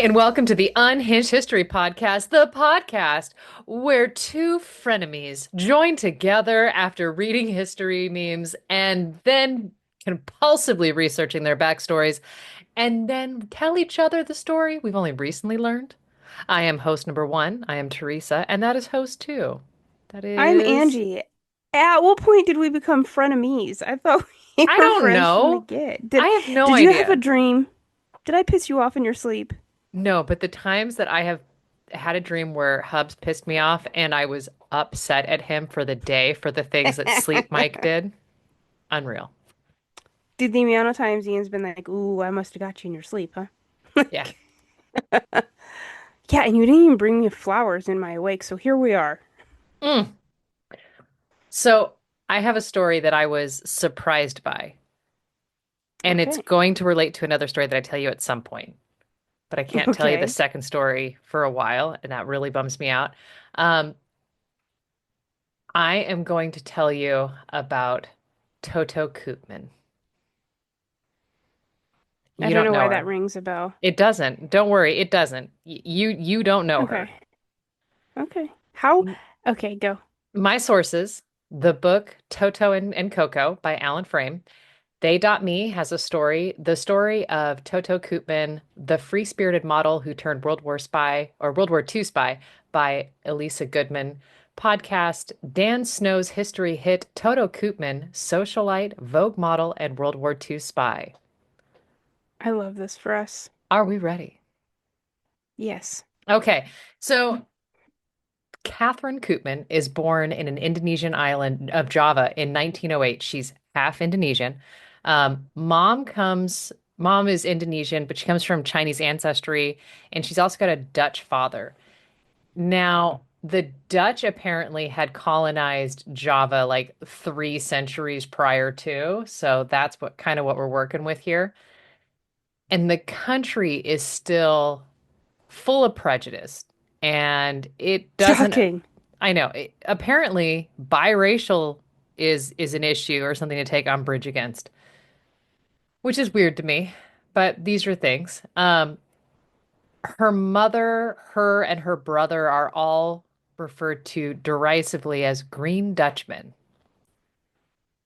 and welcome to the Unhinged History Podcast, the podcast where two frenemies join together after reading history memes and then compulsively researching their backstories and then tell each other the story we've only recently learned. I am host number one. I am Theresa, and that is host two. That I'm is, Angie. At what point did we become frenemies? I thought we I were don't friends from the know. get. I Did have no did you have a idea. dream? Did I piss you off in your sleep? No, but the times that I have had a dream where Hubs pissed me off and I was upset at him for the day for the things that Sleep Mike did, unreal. Did the amount of times Ian's been like, "Ooh, I must have got you in your sleep, huh?" Yeah. Yeah, and you didn't even bring me flowers in my awake, so here we are. Mm. So I have a story that I was surprised by, and it's Okay. going to relate to another story that I tell you at some point, but I can't tell you the Okay. second story for a while, and that really bums me out. Um, I am going to tell you about Toto Koopman. I You don't don't know know why that her. rings a bell. It doesn't. Don't worry, it doesn't. You don't know her. Okay. Okay. How? Okay, go. My sources, the book Toto and Coco by Alan Frame, They.me has a story, the story of Toto Koopman, the free-spirited model who turned World War spy or World War II spy by Elisa Goodman. Podcast, Dan Snow's history hit Toto Koopman, socialite, Vogue model, and World War II spy. I love this for us. Are we ready? Yes. Okay, so Catherine Koopman is born in an Indonesian island of Java in 1908. She's half Indonesian. Mom is Indonesian, but she comes from Chinese ancestry, and she's also got a Dutch father. Now, the Dutch apparently had colonized Java like 3 centuries prior to, so that's what we're working with here. And the country is still full of prejudice, and it doesn't. Shocking. I know. Apparently, biracial is an issue or something to take umbrage against, which is weird to me. But these are things. Her mother, her, and her brother are all referred to derisively as Green Dutchmen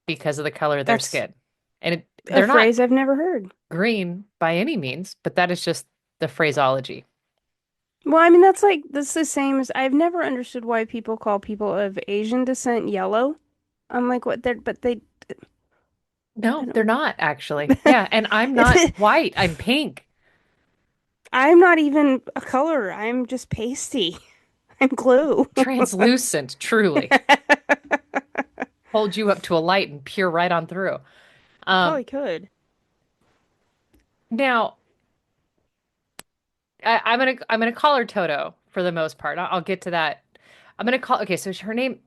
because of the color of their That's skin, and a they're not phrase I've never heard. green by any means, but that is just the phraseology. Well, that's the same as I've never understood why people call people of Asian descent yellow. I'm like, what? I No, they're don't. not actually. Yeah, and I'm not white. I'm pink. I'm not even a color. I'm just pasty. I'm glue. Translucent, truly. Hold you up to a light and peer right on through. Um, Probably could. now I'm gonna call her Toto for the most part. I'll get to that. I'm gonna call. Okay, so her name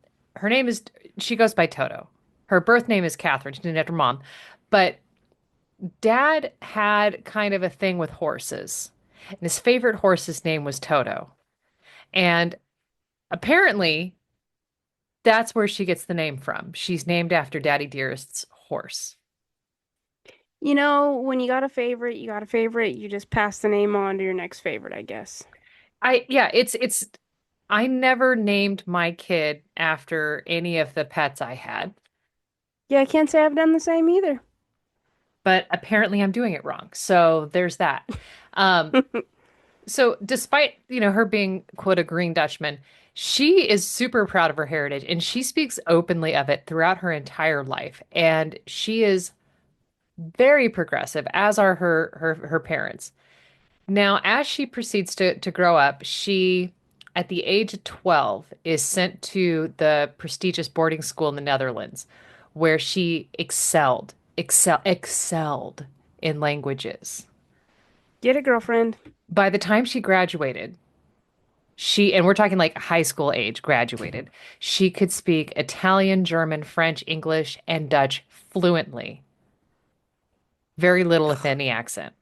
is she goes by Toto. Her birth name is Catherine. She's named after mom, but dad had kind of a thing with horses, and his favorite horse's name was Toto. And apparently, that's where she gets the name from. She's named after Daddy Dearest's horse. You know, when you got a favorite, you got a favorite. You just pass the name on to your next favorite, I guess. Yeah, it's I never named my kid after any of the pets I had, Yeah, I can't say I've done the same either. but apparently I'm doing it wrong. So there's that. Um, so despite, her being quote a green Dutchman, she is super proud of her heritage and she speaks openly of it throughout her entire life. And she is very progressive, as are her parents. Now, as she proceeds to grow up, she, at the age of 12, is sent to the prestigious boarding school in the Netherlands, where she excelled in languages. Get a girlfriend. By the time she graduated, and we're talking like high school age, graduated, she could speak Italian, German, French, English, and Dutch fluently. Very little, if any, accent.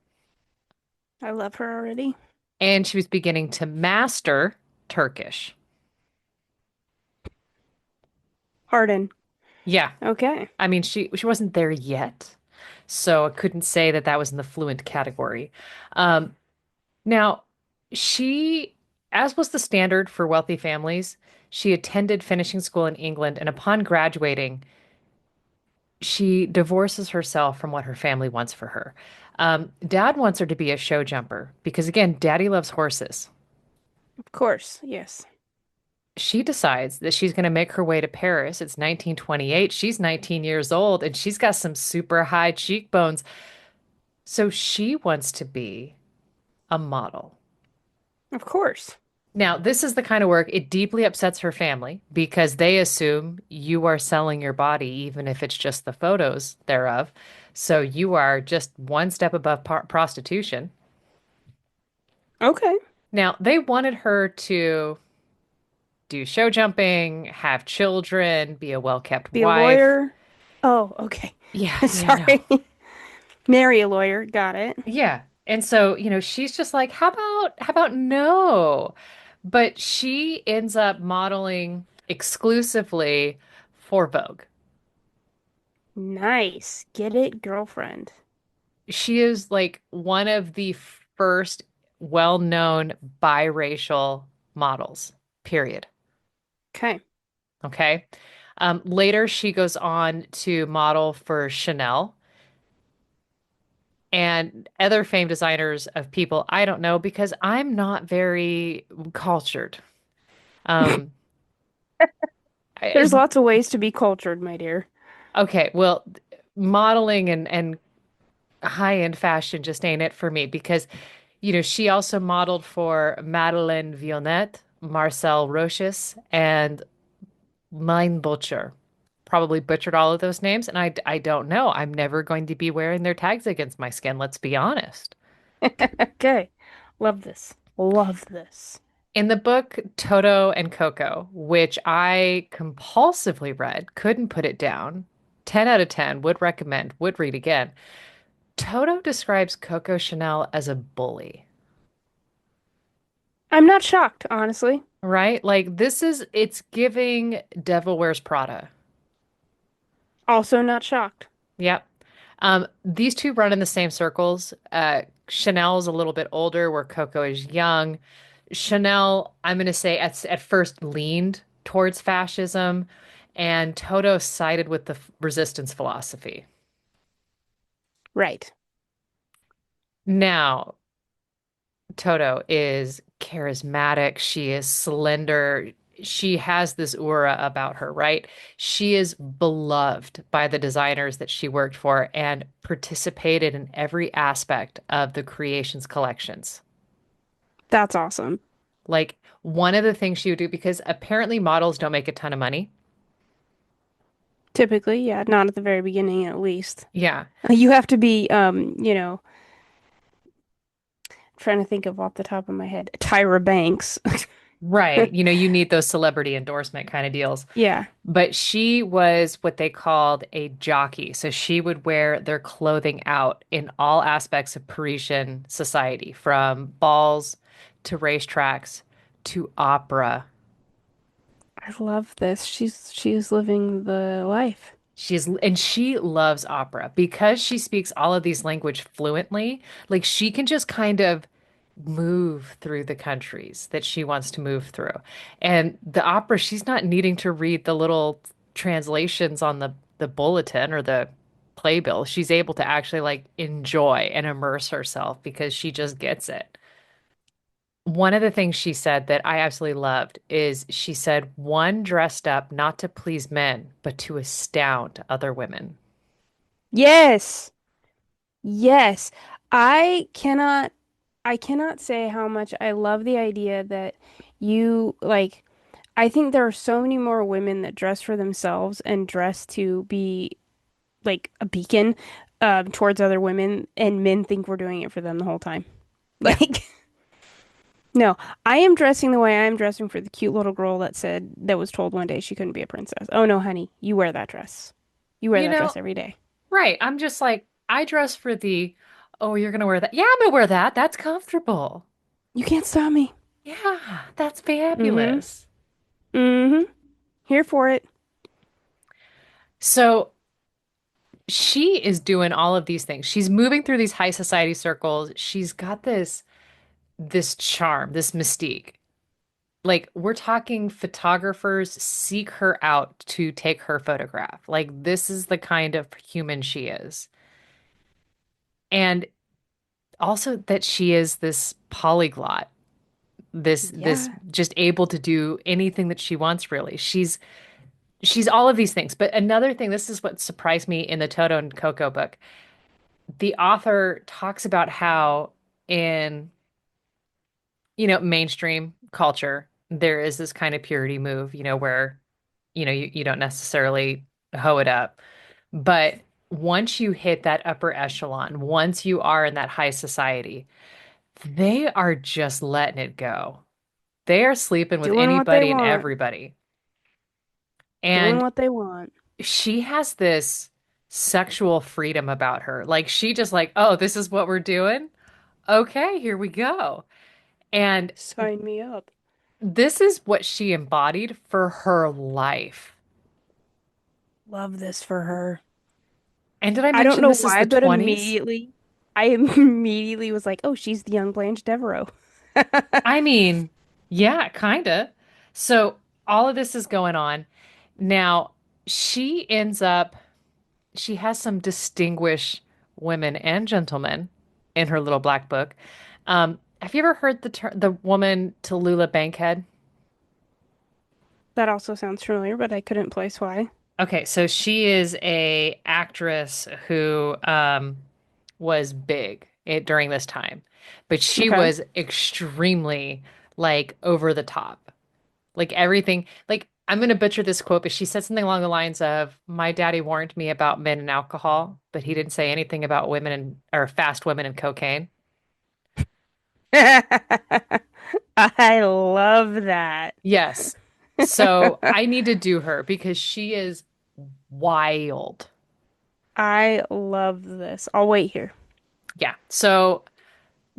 I love her already. And she was beginning to master Turkish. Harden. Yeah. Okay. I mean, she wasn't there yet, so I couldn't say that that was in the fluent category. Um, now, She, as was the standard for wealthy families, she attended finishing school in England, and upon graduating, she divorces herself from what her family wants for her. Dad wants her to be a show jumper because, again, Daddy loves horses. Of course, yes. She decides that she's going to make her way to Paris. It's 1928. She's 19 years old and she's got some super high cheekbones. So she wants to be a model. Of course. Now, this is the kind of work it deeply upsets her family because they assume you are selling your body, even if it's just the photos thereof. So you are just one step above prostitution. Okay. Now, they wanted her to do show jumping, have children, be a well-kept Be a wife. lawyer. Oh, okay. Yeah, yeah, no. Sorry. Marry a lawyer. Got it. Yeah. And so, she's just like, how about no? But she ends up modeling exclusively for Vogue. Nice. Get it, girlfriend. She is like one of the first well-known biracial models, period. Okay. Okay. Later, she goes on to model for Chanel and other famed designers of people I don't know because I'm not very cultured. Um, There's as lots of ways to be cultured, my dear. okay, well, modeling and high-end fashion just ain't it for me because, she also modeled for Madeleine Vionnet, Marcel Rochus, and Mine Butcher. Probably butchered all of those names, and I don't know. I'm never going to be wearing their tags against my skin, let's be honest. Okay. Love this. Love this. In the book Toto and Coco, which I compulsively read, couldn't put it down, 10 out of 10, would recommend, would read again. Toto describes Coco Chanel as a bully, I'm not shocked, honestly. right? Like it's giving Devil Wears Prada. Also not shocked. Yep. These two run in the same circles. Chanel's a little bit older, where Coco is young. Chanel, I'm going to say, at first leaned towards fascism, and Toto sided with the resistance philosophy. Right. Now, Toto is charismatic. She is slender. She has this aura about her, right? She is beloved by the designers that she worked for and participated in every aspect of the creations collections. That's awesome. Like one of the things she would do, because apparently models don't make a ton of money. Typically, yeah, not at the very beginning at least. Yeah, You have to be trying to think of off the top of my head, Tyra Banks. right. You need those celebrity endorsement kind of deals. Yeah. But she was what they called a jockey. So she would wear their clothing out in all aspects of Parisian society, from balls to racetracks to opera. I love this. She's living the life. She loves opera because she speaks all of these language fluently. Like she can just kind of move through the countries that she wants to move through. And the opera, she's not needing to read the little translations on the bulletin or the playbill. She's able to actually like enjoy and immerse herself because she just gets it. One of the things she said that I absolutely loved is she said, one dressed up not to please men, but to astound other women. Yes. Yes. I cannot I cannot say how much I love the idea that you like I think there are so many more women that dress for themselves and dress to be like a beacon towards other women, and men think we're doing it for them the whole time. Yeah. Like, no, I am dressing the way I am dressing for the cute little girl that was told one day she couldn't be a princess. Oh no, honey, you wear that dress. You wear You that know, dress every day. right. I'm just like, I dress for oh, you're going to wear that. Yeah, I'm going to wear that. That's comfortable. You can't stop me. Yeah, that's Mm-hmm. fabulous. Mm-hmm. Here for it. So she is doing all of these things. She's moving through these high society circles. She's got this. this charm, this mystique. Like we're talking photographers seek her out to take her photograph. Like this is the kind of human she is. And also that she is this polyglot, this Yeah. just able to do anything that she wants really. She's all of these things. But another thing, this is what surprised me in the Toto and Coco book. The author talks about how in, mainstream culture, there is this kind of purity move, where, you don't necessarily hoe it up. But once you hit that upper echelon, once you are in that high society, they are just letting it go. They are sleeping with Doing what they anybody and want. everybody. Doing And what they want. she has this sexual freedom about her. Like she just like, oh, this is what we're doing. Okay, here we go. And Sign me up. this is what she embodied for her life. Love this for her. And did I I don't mention know this is why, the but 20s? I immediately was like, oh, she's the young Blanche Devereaux. I mean, yeah, kinda. So all of this is going on. Now, she ends up, she has some distinguished women and gentlemen in her little black book. Have you ever heard the woman Tallulah Bankhead? That also sounds familiar, but I couldn't place why. Okay, so she is a actress who was big during this time, but she Okay. was extremely like over the top. Like everything, like I'm gonna butcher this quote, but she said something along the lines of, "My daddy warned me about men and alcohol, but he didn't say anything about women and or fast women and cocaine." I love that. Yes. So I need to do her because she is wild. I love this. I'll wait here. Yeah. So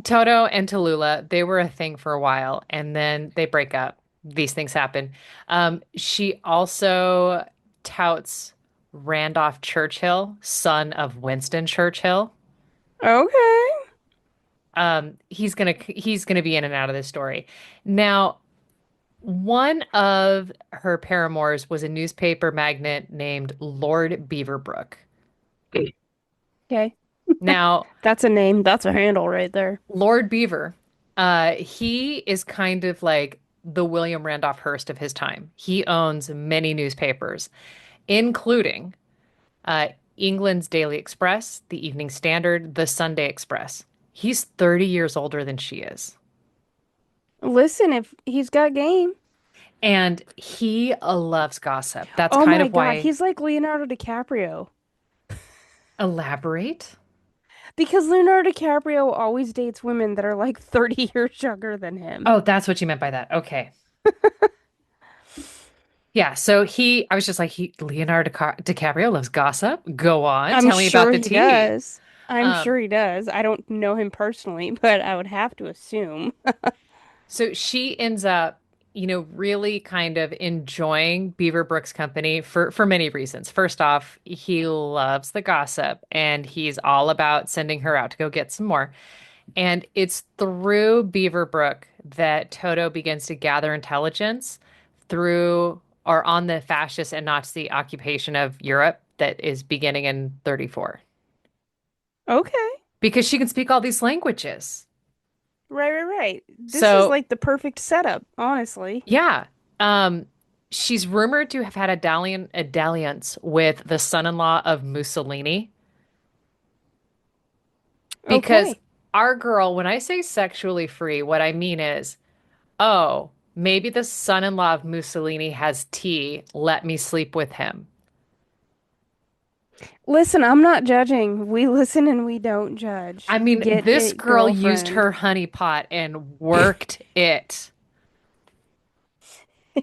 Toto and Tallulah, they were a thing for a while and then they break up. These things happen. She also touts Randolph Churchill, son of Winston Churchill. Okay. He's gonna be in and out of this story. Now, one of her paramours was a newspaper magnate named Lord Beaverbrook. Okay. Now, That's a name. That's a handle right there. Lord Beaver, he is kind of like the William Randolph Hearst of his time. He owns many newspapers, including uh, England's Daily Express, the Evening Standard, the Sunday Express. He's 30 years older than she is. Listen, if he's got game. And he loves gossip. That's Oh kind my of God, why. he's like Leonardo DiCaprio. Elaborate? Because Leonardo DiCaprio always dates women that are like 30 years younger than him. Oh, that's what you meant by that. Okay. Yeah. So I was just like, Leonardo DiCaprio loves gossip. Go on. I'm Tell me about sure the he tea. does. I'm Um, sure he does. I don't know him personally, but I would have to assume. so she ends up, really kind of enjoying Beaverbrook's company for many reasons. First off, he loves the gossip and he's all about sending her out to go get some more. And it's through Beaverbrook that Toto begins to gather intelligence through or on the fascist and Nazi occupation of Europe that is beginning in 34. Okay. Because she can speak all these languages. Right, right, right. This is So, like the perfect setup, honestly. yeah. Um, she's rumored to have had a dalliance with the son-in-law of Mussolini because Okay. our girl, when I say sexually free, what I mean is, oh, maybe the son-in-law of Mussolini has tea. Let me sleep with him. Listen, I'm not judging. We listen and we don't judge. I mean, Get this it, girl used girlfriend. her honey pot and worked it.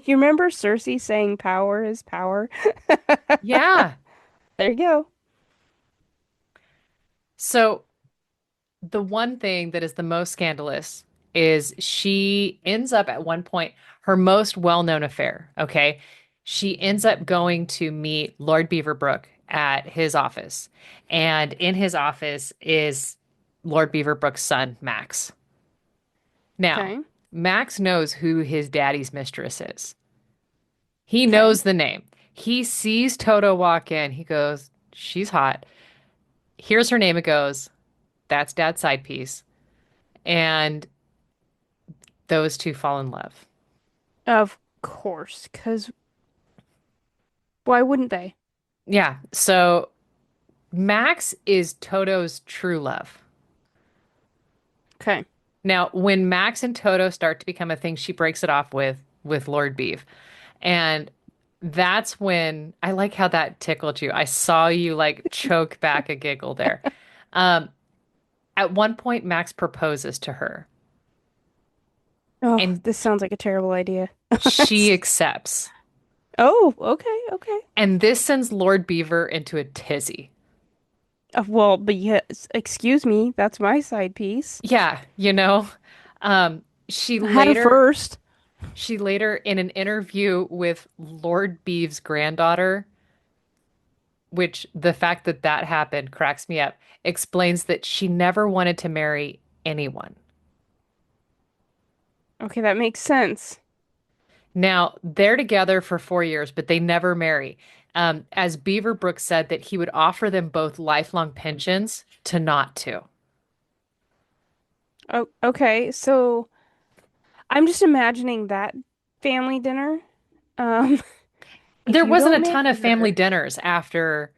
You remember Cersei saying power is power? Yeah. There you go. So the one thing that is the most scandalous is she ends up at one point, her most well-known affair, okay? She ends up going to meet Lord Beaverbrook at his office. And in his office is Lord Beaverbrook's son, Max. Now, Okay. Max knows who his daddy's mistress is. He Okay. knows the name. He sees Toto walk in. He goes, she's hot. Here's her name. It goes, that's dad's side piece. And those two fall in love. Of course, because why wouldn't they? Yeah. So Max is Toto's true love. Okay. Now, when Max and Toto start to become a thing, she breaks it off with Lord Beef. And that's when I like how that tickled you. I saw you like choke back a giggle there. Um, at one point, Max proposes to her, Oh, and this sounds like a terrible idea. she accepts. Oh, okay, okay. And this sends Lord Beaver into a tizzy. Well, but yes, excuse me, that's my side piece. Yeah, you know, um, she I had her later first. she later in an interview with Lord Beeve's granddaughter, which the fact that that happened cracks me up, explains that she never wanted to marry anyone. Okay, that makes sense. Now, they're together for 4 years, but they never marry. As Beaverbrook said, that he would offer them both lifelong pensions to not to. Oh, okay. So I'm just imagining that family dinner. Um, if There you wasn't a don't ton of marry family her. dinners after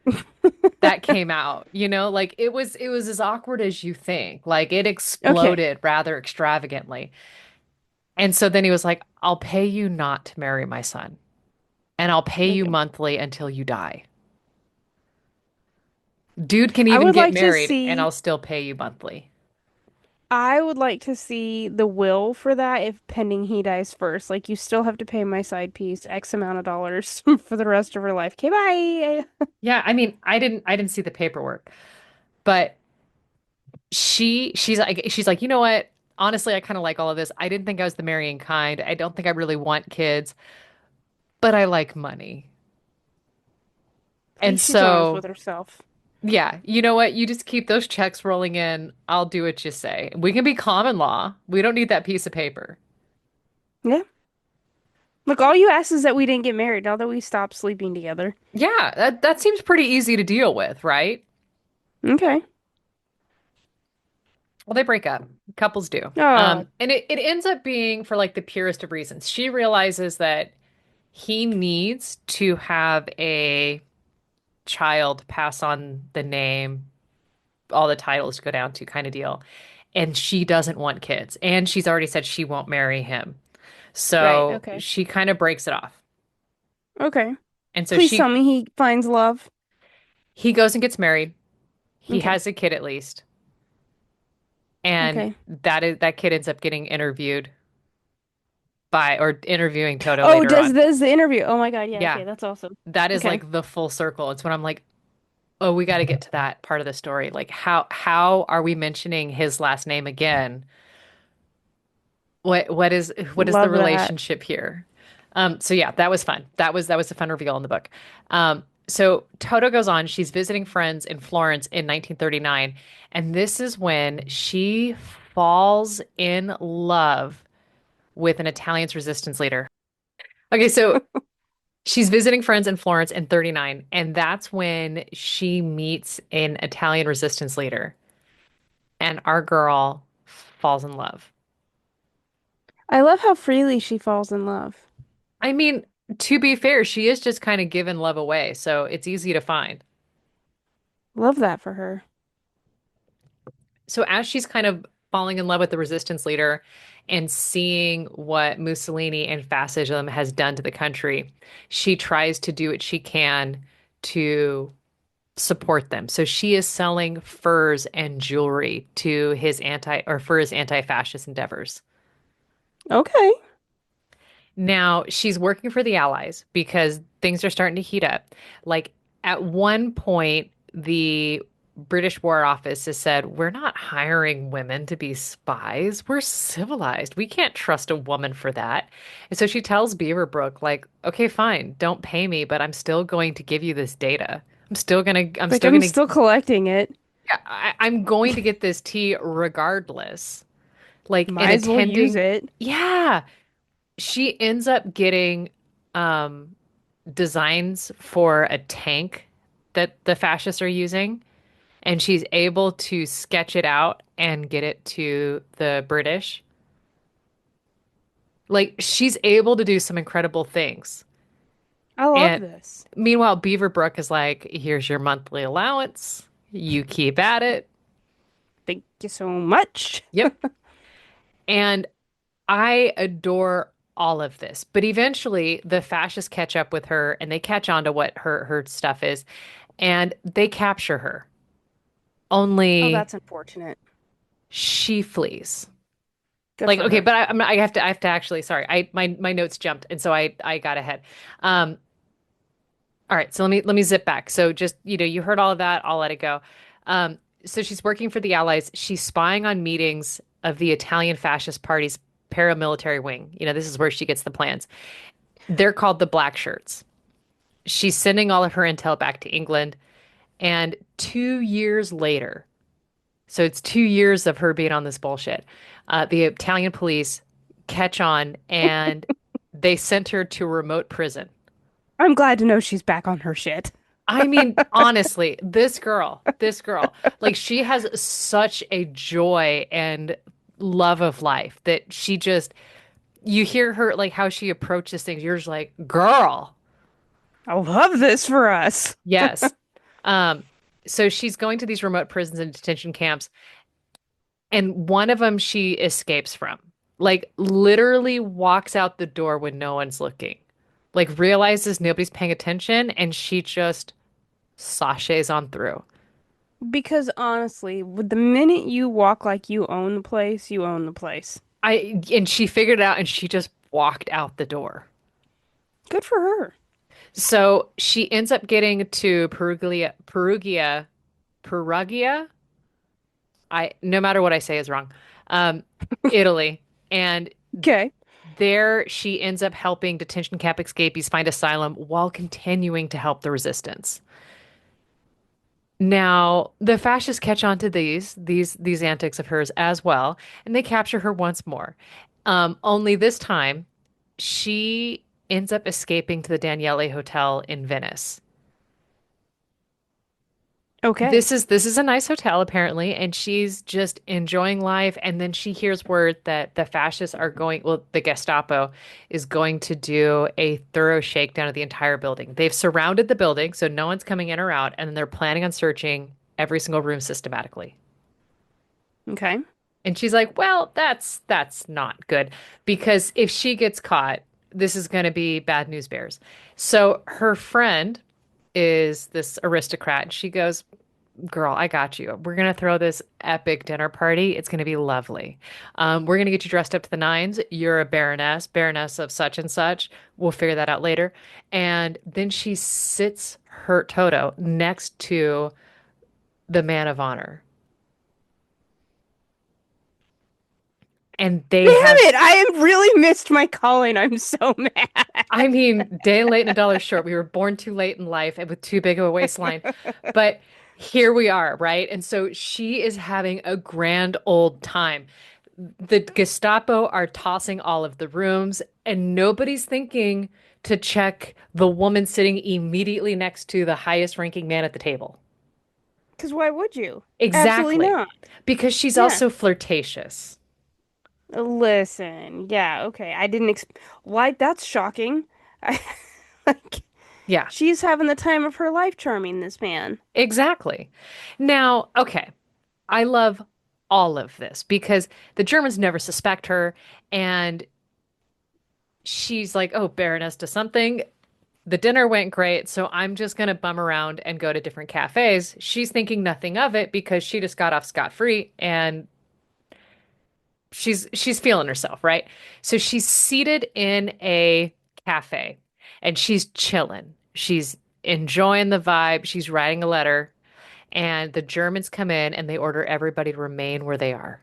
that came out, like it was as awkward as you think. Like it Okay, exploded rather extravagantly. And so then he was like, I'll pay you not to marry my son, and I'll pay you okay. monthly until you die. Dude can I even would get like to married, and see. I'll still pay you monthly. I would like to see the will for that if pending he dies first. Like you still have to pay my side piece X amount of dollars for the rest of her life. Okay, bye. Yeah, I mean, I didn't see the paperwork, but she's like, you know what? Honestly, I kind of like all of this. I didn't think I was the marrying kind. I don't think I really want kids, but I like money. At And least she's honest so with herself. yeah, you know what? You just keep those checks rolling in. I'll do what you say. We can be common law. We don't need that piece of paper. Yeah. Look, all you asked is that we didn't get married, now that we stopped sleeping together. Yeah, that seems pretty easy to deal with, right? Okay. Well, they break up. Couples do. Oh, And it ends up being for like the purest of reasons. She realizes that he needs to have a child pass on the name, all the titles go down to kind of deal. And she doesn't want kids. And she's already said she won't marry him. right. So Okay. she kind of breaks it off. Okay. And so Please tell she me he finds love. he goes and gets married. He Okay. has a kid at least. And Okay. that kid ends up getting interviewed by or interviewing Toto Oh, later does on. this the interview? Oh my God. Yeah. Yeah. Okay. That's awesome. That is Okay. like the full circle. It's when I'm like, oh, we got to get to that part of the story. Like how are we mentioning his last name again? What is the Love that. relationship here? So yeah, that was fun. That was a fun reveal in the book. So Toto goes on. She's visiting friends in Florence in 1939, and this is when she falls in love with an Italian's resistance leader. Okay, so she's visiting friends in Florence in 39, and that's when she meets an Italian resistance leader, and our girl falls in love. I love how freely she falls in love. I mean, to be fair, she is just kind of giving love away, so it's easy to find. Love that for her. So as she's kind of falling in love with the resistance leader and seeing what Mussolini and fascism has done to the country, she tries to do what she can to support them. So she is selling furs and jewelry to his for his anti-fascist endeavors. Okay. Now, she's working for the Allies because things are starting to heat up. Like at one point, the British War Office has said, we're not hiring women to be spies. We're civilized. We can't trust a woman for that. And so she tells Beaverbrook, like, okay, fine, don't pay me, but I'm still going to give you this data. I'm Like still I'm gonna, still collecting it. yeah, I'm going to get this tea regardless. like in Might as well use attending. it. Yeah, she ends up getting um, designs for a tank that the fascists are using, and she's able to sketch it out and get it to the British. Like she's able to do some incredible things. I love And this. meanwhile, Beaverbrook is like, here's your monthly allowance. You keep at it. Thank you so much. Yep. And I adore all of this. But eventually the fascists catch up with her and they catch on to what her stuff is and they capture her. Oh, Only that's unfortunate. she flees. Good Like, for okay, her. but I have to actually, sorry. My notes jumped and so I got ahead. Um, all right, so let me zip back. So just, you heard all of that, I'll let it go. Um, so she's working for the Allies. She's spying on meetings of the Italian fascist party's paramilitary wing. This is where she gets the plans. They're called the Black Shirts. She's sending all of her intel back to England. And 2 years later, so it's 2 years of her being on this bullshit, the Italian police catch on and they sent her to a remote prison. I'm glad to know she's back on her shit. I mean, honestly, this girl, like she has such a joy and love of life that you hear her, like how she approaches things. You're just like, girl, I love this for us. yes. Um, so she's going to these remote prisons and detention camps, and one of them she escapes from. Like literally walks out the door when no one's looking. Like realizes nobody's paying attention, and she just sashays on through. Because honestly, with the minute you walk like you own the place, you own the place. And she figured it out and she just walked out the door. Good for her. So she ends up getting to Perugia. I no matter what I say is wrong. Um, Italy. And Okay. there she ends up helping detention camp escapees find asylum while continuing to help the resistance. Now, the fascists catch on to these antics of hers as well, and they capture her once more. Only this time, she ends up escaping to the Daniele Hotel in Venice. Okay. This is a nice hotel apparently, and she's just enjoying life. And then she hears word that the fascists are going, well, the Gestapo is going to do a thorough shakedown of the entire building. They've surrounded the building, so no one's coming in or out, and they're planning on searching every single room systematically. Okay. And she's like, "Well, that's not good because if she gets caught, this is going to be bad news bears." So her friend is this aristocrat. And she goes, girl, I got you. We're gonna throw this epic dinner party. It's gonna be lovely. We're gonna get you dressed up to the nines. You're a baroness of such and such. We'll figure that out later. And then she sits her Toto next to the man of honor, and Damn they have. it! I have really missed my calling. I'm so I mad. mean, day late and a dollar short. We were born too late in life and with too big of a waistline. But here we are, right? And so she is having a grand old time. The Gestapo are tossing all of the rooms, and nobody's thinking to check the woman sitting immediately next to the highest ranking man at the table. Because why would you? Absolutely Exactly. not. Because she's Yeah. also flirtatious. Listen. Yeah. Okay. I didn't ex Why? That's shocking. I, like, Yeah, she's having the time of her life charming this man. exactly. Now, okay, I love all of this because the Germans never suspect her, and she's like, "Oh, Baroness to something." The dinner went great, so I'm just gonna bum around and go to different cafes. She's thinking nothing of it because she just got off scot-free and she's feeling herself, right? So she's seated in a cafe and she's chilling. She's enjoying the vibe. She's writing a letter, and the Germans come in and they order everybody to remain where they are.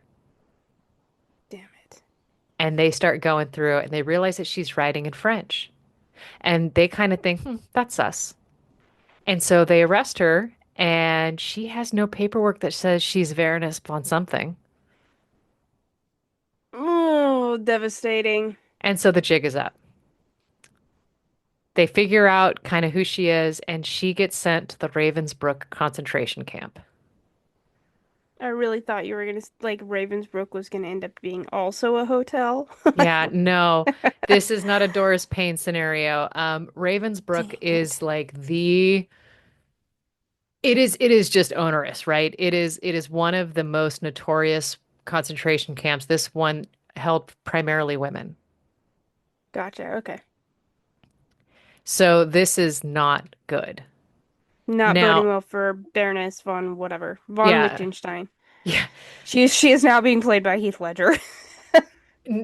Damn it. And they start going through and they realize that she's writing in French. And they kind of think, that's us. And so they arrest her, and she has no paperwork that says she's Baroness von something. Oh, devastating. And so the jig is up. They figure out kind of who she is, and she gets sent to the Ravensbrück concentration camp. I really thought you were gonna like Ravensbrück was gonna end up being also a hotel. Yeah, no, this is not a Doris Payne scenario. Ravensbrück Dang it. is like it is just onerous, right? It is one of the most notorious concentration camps. This one held primarily women. Gotcha. Okay. So this is not good. Not boding Now, well for Baroness von whatever. Von yeah, Liechtenstein. yeah. She is now being played by Heath Ledger.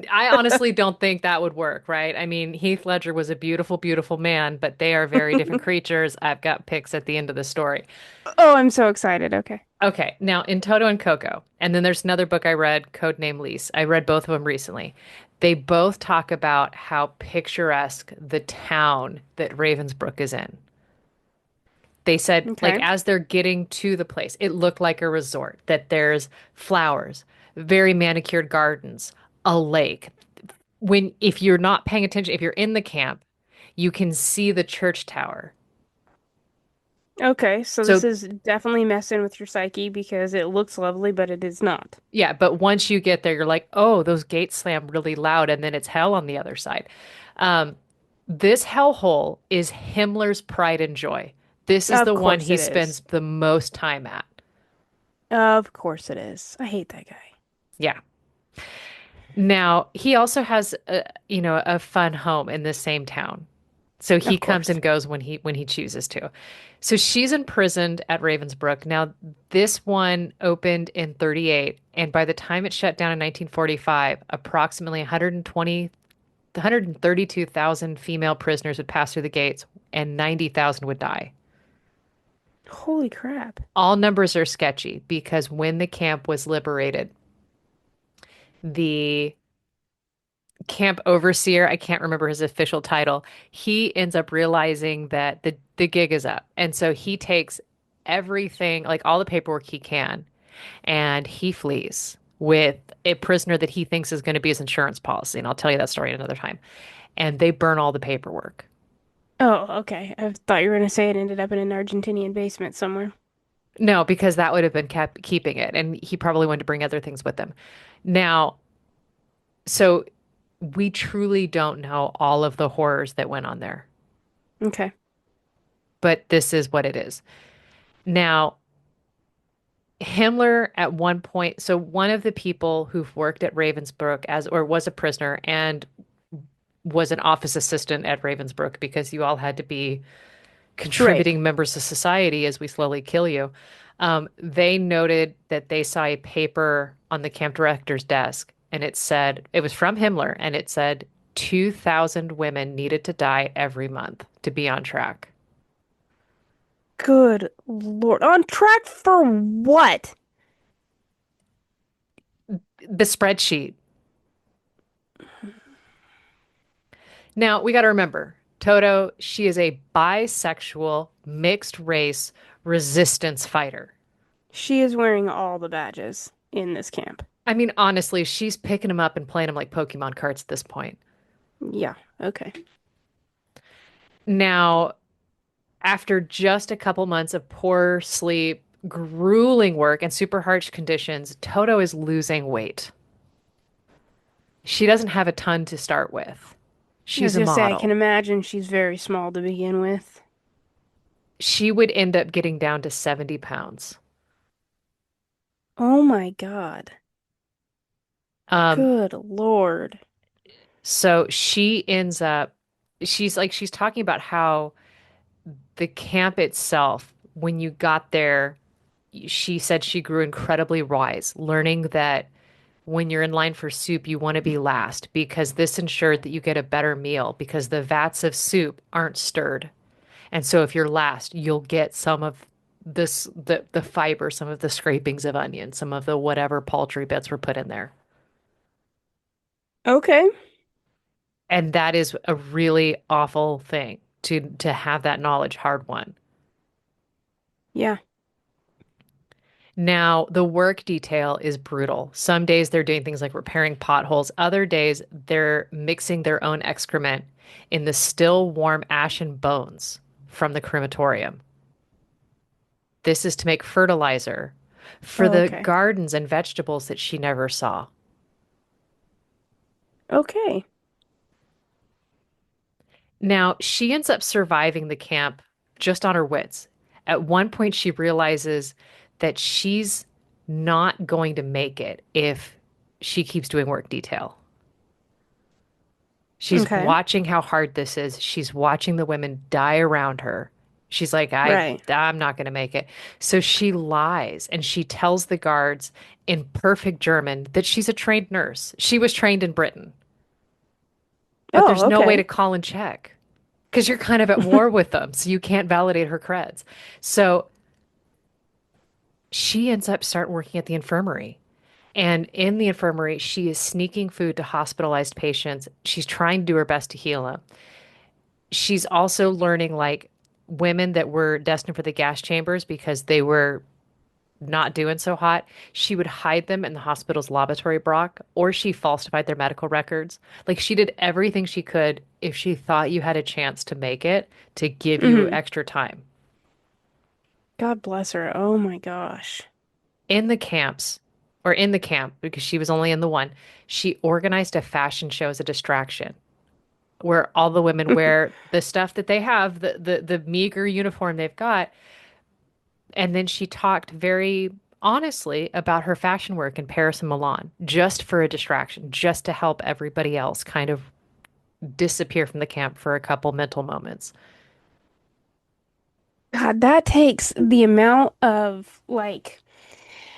I honestly don't think that would work, right? I mean, Heath Ledger was a beautiful, beautiful man, but they are very different creatures. I've got picks at the end of the story. Oh, I'm so excited. Okay. Okay, now in Toto and Coco, and then there's another book I read, Codename Lise. I read both of them recently. They both talk about how picturesque the town that Ravensbrück is in. They said, like, Okay. as they're getting to the place, it looked like a resort, that there's flowers, very manicured gardens, a lake. If you're not paying attention, if you're in the camp, you can see the church tower. Okay, so this So is definitely messing with your psyche because it looks lovely, but it is not. yeah, but once you get there, you're like, oh, those gates slam really loud, and then it's hell on the other side. Um, this hellhole is Himmler's pride and joy. This is the Of one course he it is. spends the most time at. Of course it is. I hate that guy. Yeah. Now, he also has a fun home in the same town. So he Of comes course. and goes when he chooses to. So she's imprisoned at Ravensbrück. Now, this one opened in 38, and by the time it shut down in 1945, approximately 132,000 female prisoners would pass through the gates and 90,000 would die. Holy crap. All numbers are sketchy because when the camp was liberated, the camp overseer, I can't remember his official title, he ends up realizing that the gig is up. And so he takes everything, like all the paperwork he can, and he flees with a prisoner that he thinks is going to be his insurance policy. And I'll tell you that story another time. And they burn all the paperwork. Oh, okay. I thought you were gonna say it ended up in an Argentinian basement somewhere. No, because that would have been kept keeping it, and he probably wanted to bring other things with him. Now, so we truly don't know all of the horrors that went on there, Okay. but this is what it is. Now, Himmler at one point, so one of the people who've worked at Ravensbrück as or was a prisoner and was an office assistant at Ravensbrück because you all had to be Right. contributing members of society as we slowly kill you. They noted that they saw a paper on the camp director's desk, and it was from Himmler, and it said 2,000 women needed to die every month to be on track. Good Lord. On track for what? The spreadsheet. Now, we got to remember, Toto, she is a bisexual, mixed race resistance fighter. She is wearing all the badges in this camp. I mean, honestly, she's picking them up and playing them like Pokemon cards at this point. Yeah. Okay. Now, after just a couple months of poor sleep, grueling work, and super harsh conditions, Toto is losing weight. She doesn't have a ton to start with. I She's was a gonna say I can model. imagine she's very small to begin with. She would end up getting down to 70 pounds. Oh my God. Um, Good Lord. so she ends up, she's talking about how the camp itself, when you got there, she said she grew incredibly wise, learning that when you're in line for soup, you want to be last because this ensured that you get a better meal because the vats of soup aren't stirred. And so if you're last, you'll get some of the fiber, some of the scrapings of onion, some of the whatever poultry bits were put in there. Okay. And that is a really awful thing to have that knowledge hard won. Yeah. Now, the work detail is brutal. Some days they're doing things like repairing potholes. Other days they're mixing their own excrement in the still warm ashen bones from the crematorium. This is to make fertilizer for Oh, the okay. gardens and vegetables that she never saw. Okay. Now, she ends up surviving the camp just on her wits. At one point, she realizes that she's not going to make it if she keeps doing work detail. She's Okay. watching how hard this is. She's watching the women die around her. She's like, Right. I'm not going to make it. So she lies and she tells the guards in perfect German that she's a trained nurse. She was trained in Britain, but there's Oh, no way okay. to call and check because you're kind of at war with them. So you can't validate her creds. So she ends up start working at the infirmary. And in the infirmary, she is sneaking food to hospitalized patients. She's trying to do her best to heal them. She's also learning like women that were destined for the gas chambers because they were not doing so hot. She would hide them in the hospital's lavatory block, or she falsified their medical records. Like she did everything she could if she thought you had a chance to make it to give you Hmm. extra time. God bless her. Oh my gosh. In the camps, or in the camp, because she was only in the one, she organized a fashion show as a distraction where all the women wear the stuff that they have, the meager uniform they've got. And then she talked very honestly about her fashion work in Paris and Milan, just for a distraction, just to help everybody else kind of disappear from the camp for a couple mental moments. God, that takes the amount of like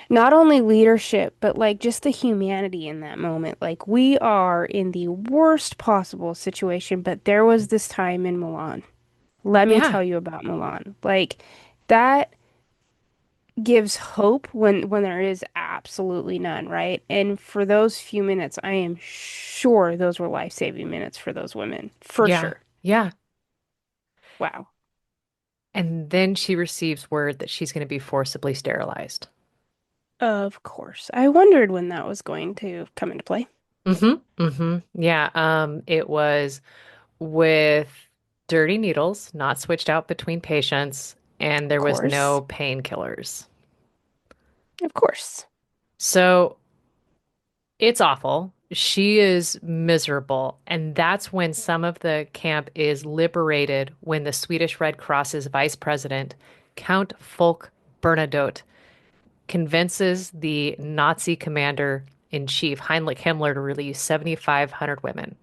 not only leadership, but like just the humanity in that moment. Like we are in the worst possible situation, but there was this time in Milan. Let me Yeah. tell you about Milan. Like that gives hope when there is absolutely none, right? And for those few minutes, I am sure those were life-saving minutes for those women. For Yeah. sure. Yeah. Wow. And then she receives word that she's going to be forcibly sterilized. Of course. I wondered when that was going to come into play. Yeah. It was with dirty needles, not switched out between patients, and Of there was course. no painkillers. Of course. So it's awful. She is miserable. And that's when some of the camp is liberated when the Swedish Red Cross's vice president, Count Folke Bernadotte, convinces the Nazi commander in chief, Heinrich Himmler, to release 7,500 women.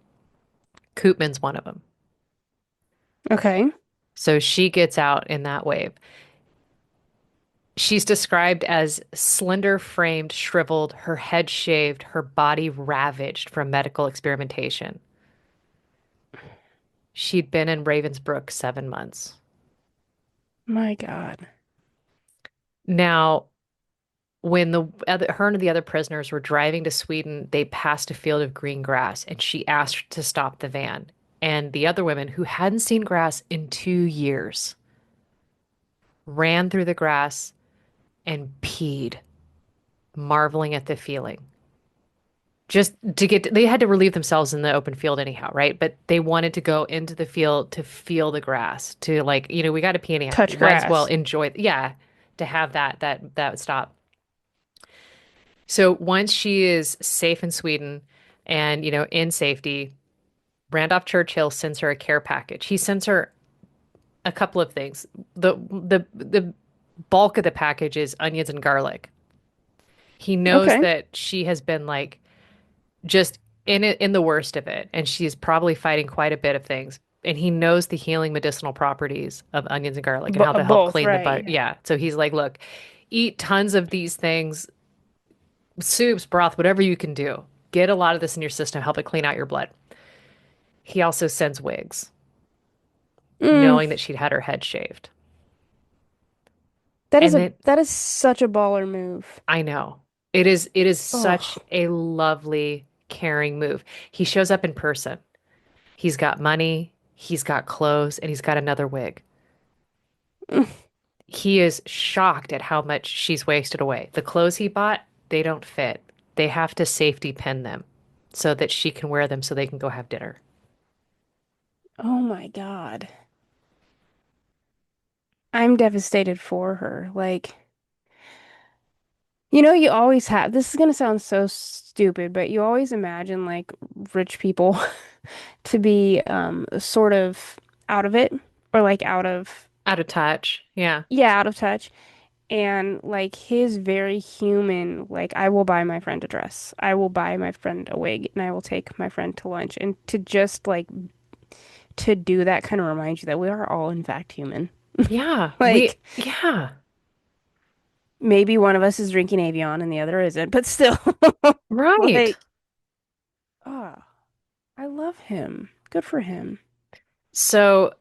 Koopman's one of them. Okay. So she gets out in that wave. She's described as slender framed, shriveled, her head shaved, her body ravaged from medical experimentation. She'd been in Ravensbrück 7 months. My God. Now, when her and the other prisoners were driving to Sweden, they passed a field of green grass, and she asked to stop the van. And the other women, who hadn't seen grass in 2 years, ran through the grass and peed, marveling at the feeling. Just to get, they had to relieve themselves in the open field anyhow, right? But they wanted to go into the field to feel the grass, to like, we got to pee anyhow. We Touch might as well grass. enjoy, yeah, to have that stop. So once she is safe in Sweden and, in safety, Randolph Churchill sends her a care package. He sends her a couple of things. The bulk of the package is onions and garlic. He knows Okay. that she has been like just in it in the worst of it, and she's probably fighting quite a bit of things. And he knows the healing medicinal properties of onions and garlic and B how they help both, clean the butt. right? Yeah. So he's like, look, eat tons of these things, soups, broth, whatever you can do. Get a lot of this in your system, help it clean out your blood. He also sends wigs, Mm, knowing that she'd had her head shaved. that is And a then that is such a baller move. I know it is such Oh. a lovely, caring move. He shows up in person. He's got money, he's got clothes, and he's got another wig. he is shocked at how much she's wasted away. The clothes he bought, they don't fit. They have to safety pin them so that she can wear them so they can go have dinner. Oh my God. I'm devastated for her. Like, you always have, this is gonna sound so stupid, but you always imagine like rich people to be sort of out of it or like out of, Out of touch. Yeah. yeah, out of touch. And like his very human, like, I will buy my friend a dress. I will buy my friend a wig and I will take my friend to lunch. And to just like to do that kind of reminds you that we are all in fact human. Yeah. Like Yeah. maybe one of us is drinking Avion and the other isn't, but still Right. like, oh, I love him. Good for him. So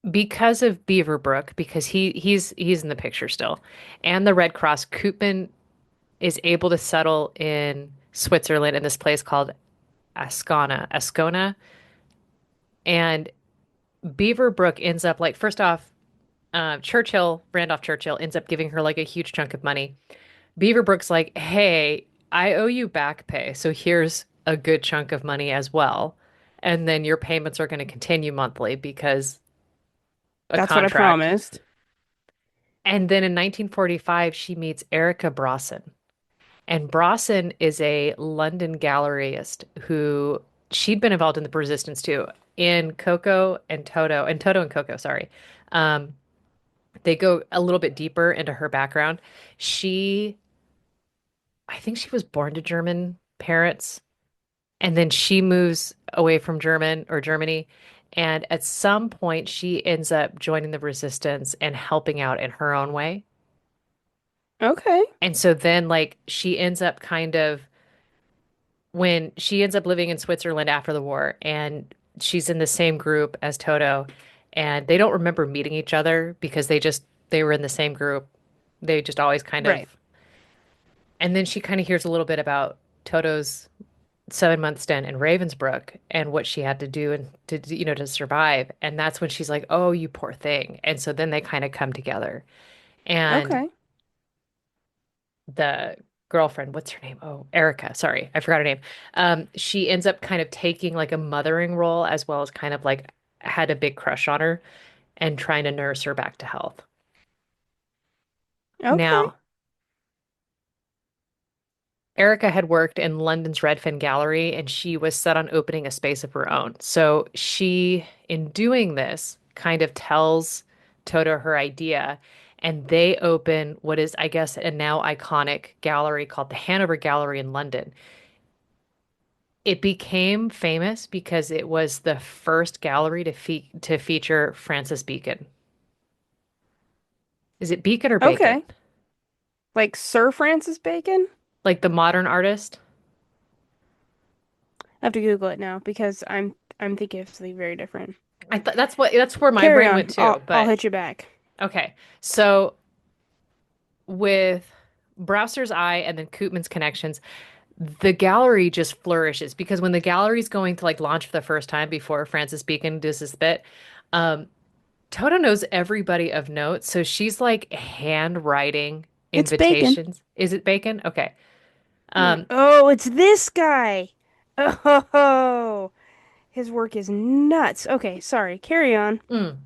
because of Beaverbrook, because he's in the picture still, and the Red Cross, Koopman is able to settle in Switzerland in this place called Ascona. And Beaverbrook ends up like first off, Randolph Churchill ends up giving her like a huge chunk of money. Beaverbrook's like, hey, I owe you back pay, so here's a good chunk of money as well. And then your payments are going to continue monthly because a That's what I contract. promised. And then in 1945, she meets Erica Brawson. And Brawson is a London galleryist who she'd been involved in the resistance too, in Toto and Coco, sorry. Um, they go a little bit deeper into her background. She, I think she was born to German parents, and then she moves away from Germany. And at some point, she ends up joining the resistance and helping out in her own way. Okay. And so then, like, she ends up kind of when she ends up living in Switzerland after the war, and she's in the same group as Toto, and they don't remember meeting each other because they were in the same group. They just always kind of, Right. and then she kind of hears a little bit about Toto's 7 month stint in Ravensbrück and what she had to do and to survive. And that's when she's like, "Oh, you poor thing." And so then they kind of come together. And Okay. the girlfriend, what's her name? Oh, Erica. Sorry, I forgot her name. She ends up kind of taking like a mothering role as well as kind of like had a big crush on her and trying to nurse her back to health. Okay. Now, Erica had worked in London's Redfin Gallery and she was set on opening a space of her own. So she, in doing this, kind of tells Toto her idea, and they open what is, I guess, a now iconic gallery called the Hanover Gallery in London. It became famous because it was the first gallery to feature Francis Bacon. Is it Beacon or Bacon? Okay. Like Sir Francis Bacon? Like the modern artist? I have to Google it now because I'm thinking of something very different. I thought that's where my Carry brain went on. too. I'll But hit you back. okay. So with Browser's Eye and then Koopman's connections, the gallery just flourishes because when the gallery's going to like launch for the first time before Francis Bacon does his bit, um, Toto knows everybody of note, so she's like handwriting It's Bacon. invitations. Is it Bacon? Okay. I'm like, Um, oh, it's this guy. Oh, his work is nuts. Okay, sorry. Carry on. mm,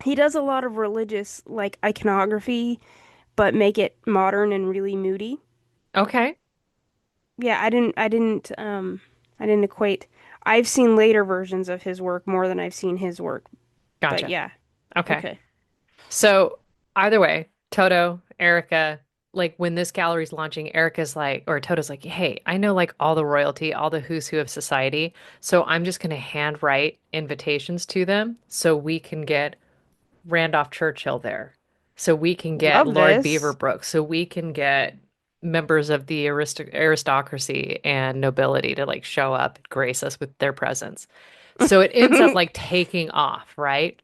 He does a lot of religious like iconography, but make it modern and really moody. okay. Yeah, I didn't equate. I've seen later versions of his work more than I've seen his work. But Gotcha. yeah. Okay. Okay. So either way, Toto, Erica, like when this gallery's launching, Erica's like, or Toto's like, hey, I know like all the royalty, all the who's who of society. So I'm just going to handwrite invitations to them so we can get Randolph Churchill there. So we can get Love Lord this. Beaverbrook. So we can get members of the aristocracy and nobility to like show up and grace us with their presence. So it ends up like taking off, right?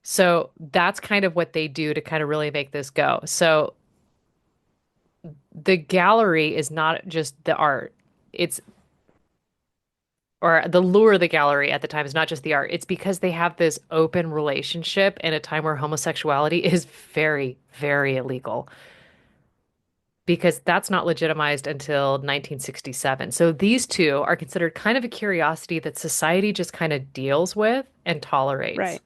So that's kind of what they do to kind of really make this go. So the gallery is not just the art, it's or the lure of the gallery at the time is not just the art. It's because they have this open relationship in a time where homosexuality is very, very illegal because that's not legitimized until 1967. So these two are considered kind of a curiosity that society just kind of deals with and tolerates. Right.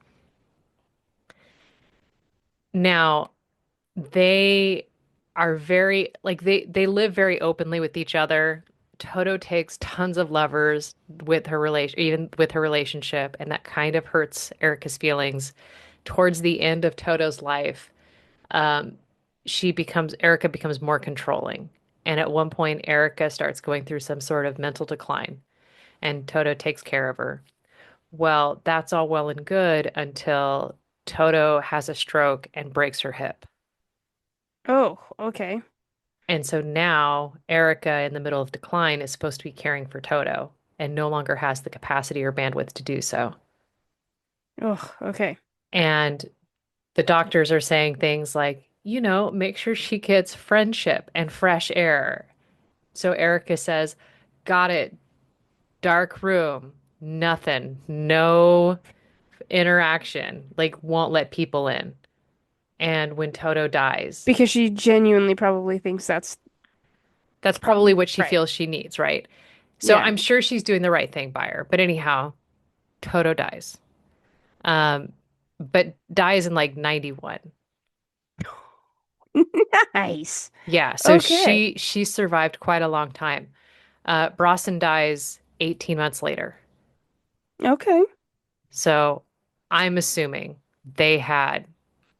Now, they are very like they live very openly with each other. Toto takes tons of lovers with her relation, even with her relationship, and that kind of hurts Erica's feelings. Towards the end of Toto's life, um, Erica becomes more controlling, and at one point, Erica starts going through some sort of mental decline, and Toto takes care of her. Well, that's all well and good until Toto has a stroke and breaks her hip. Oh, okay. And so now Erica, in the middle of decline, is supposed to be caring for Toto and no longer has the capacity or bandwidth to do so. Oh, okay. And the doctors are saying things like, make sure she gets friendship and fresh air. So Erica says, got it, dark room, nothing, no interaction, like won't let people in. And when Toto dies, Because she genuinely probably thinks that's that's probably what she right. feels she needs, right? So Yeah. I'm sure she's doing the right thing by her. But anyhow, Toto dies. Um, but dies in like 91. Nice. Yeah, so Okay. she survived quite a long time. Bronson dies 18 months later. Okay. So I'm assuming they had,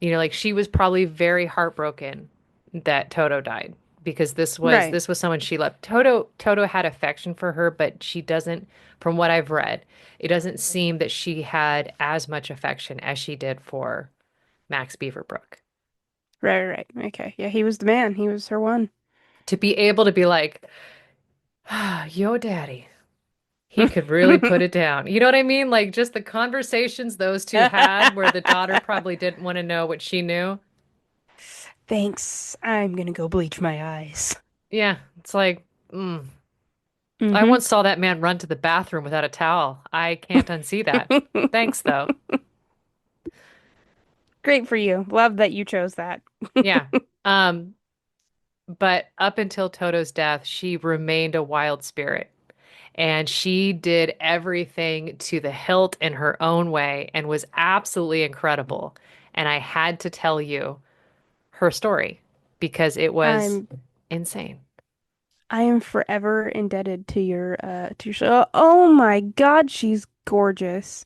like she was probably very heartbroken that Toto died because this was Right. this was someone she loved. Toto had affection for her, but she doesn't, from what I've read, it doesn't seem that she had as much affection as she did for Max Beaverbrook. Right, right, right. Okay. Yeah, he was the man. He was her one. To be able to be like, yo, daddy, he could really put it down. You know what I mean? Like just the conversations those two had where the daughter probably didn't want to know what she knew. Thanks. I'm gonna go bleach my eyes. Yeah, it's like, mm. I Mm-hmm. once saw that man run to the bathroom without a towel. I can't unsee that. Thanks, though. Great for you. Love that you chose that. Yeah. Um, but up until Toto's death, she remained a wild spirit. And she did everything to the hilt in her own way and was absolutely incredible. And I had to tell you her story because it was I'm insane. I am forever indebted to your show. Oh my God, she's gorgeous.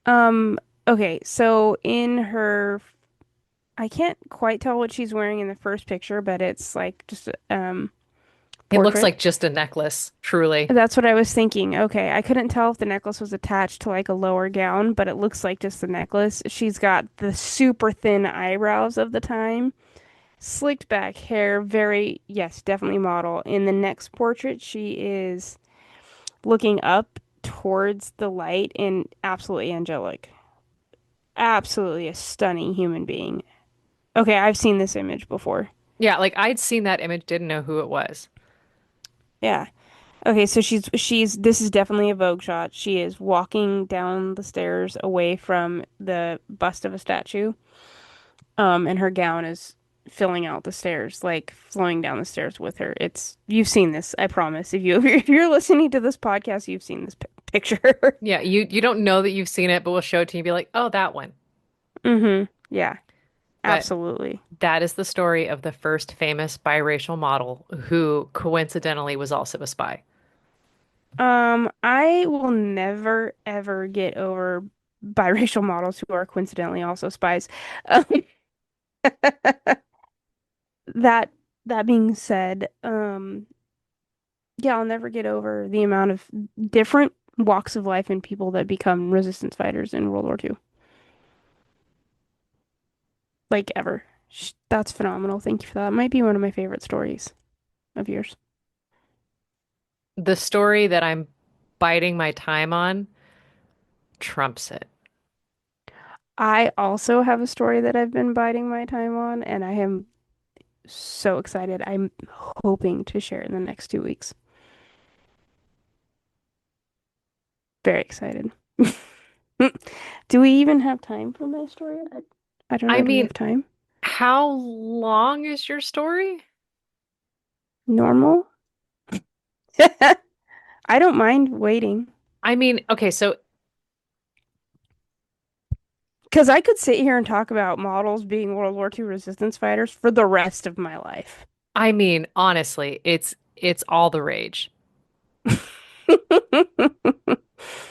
Um, okay, so in her I can't quite tell what she's wearing in the first picture, but it's like just It looks portrait. like just a necklace, truly. That's what I was thinking. Okay, I couldn't tell if the necklace was attached to like a lower gown, but it looks like just the necklace. She's got the super thin eyebrows of the time, slicked back hair, very, yes, definitely model. In the next portrait, she is looking up towards the light and absolutely angelic. Absolutely a stunning human being. Okay, I've seen this image before. Yeah, like I'd seen that image, didn't know who it was. Yeah. Okay, so she's this is definitely a Vogue shot. She is walking down the stairs away from the bust of a statue. And her gown is filling out the stairs, like flowing down the stairs with her. It's you've seen this, I promise. If you're listening to this podcast, you've seen this picture. Yeah, you don't know that you've seen it, but we'll show it to you and be like, oh, that one. Mm-hmm. Yeah, But absolutely. that is the story of the first famous biracial model who coincidentally was also a spy. I will never ever get over biracial models who are coincidentally also spies. Um, that that being said, yeah, I'll never get over the amount of different walks of life and people that become resistance fighters in World War II. Like ever. That's phenomenal. Thank you for that. Might be one of my favorite stories of yours. The story that I'm biding my time on trumps it. I also have a story that I've been biding my time on, and I am so excited. I'm hoping to share it in the next 2 weeks. Very excited. Do we even have time for my story? I don't I know. Do we mean, have time? how long is your story? Normal? I don't mind waiting. I mean, okay, so Because I could sit here and talk about models being World War II resistance fighters for the rest of my life. I mean, honestly, it's all the rage.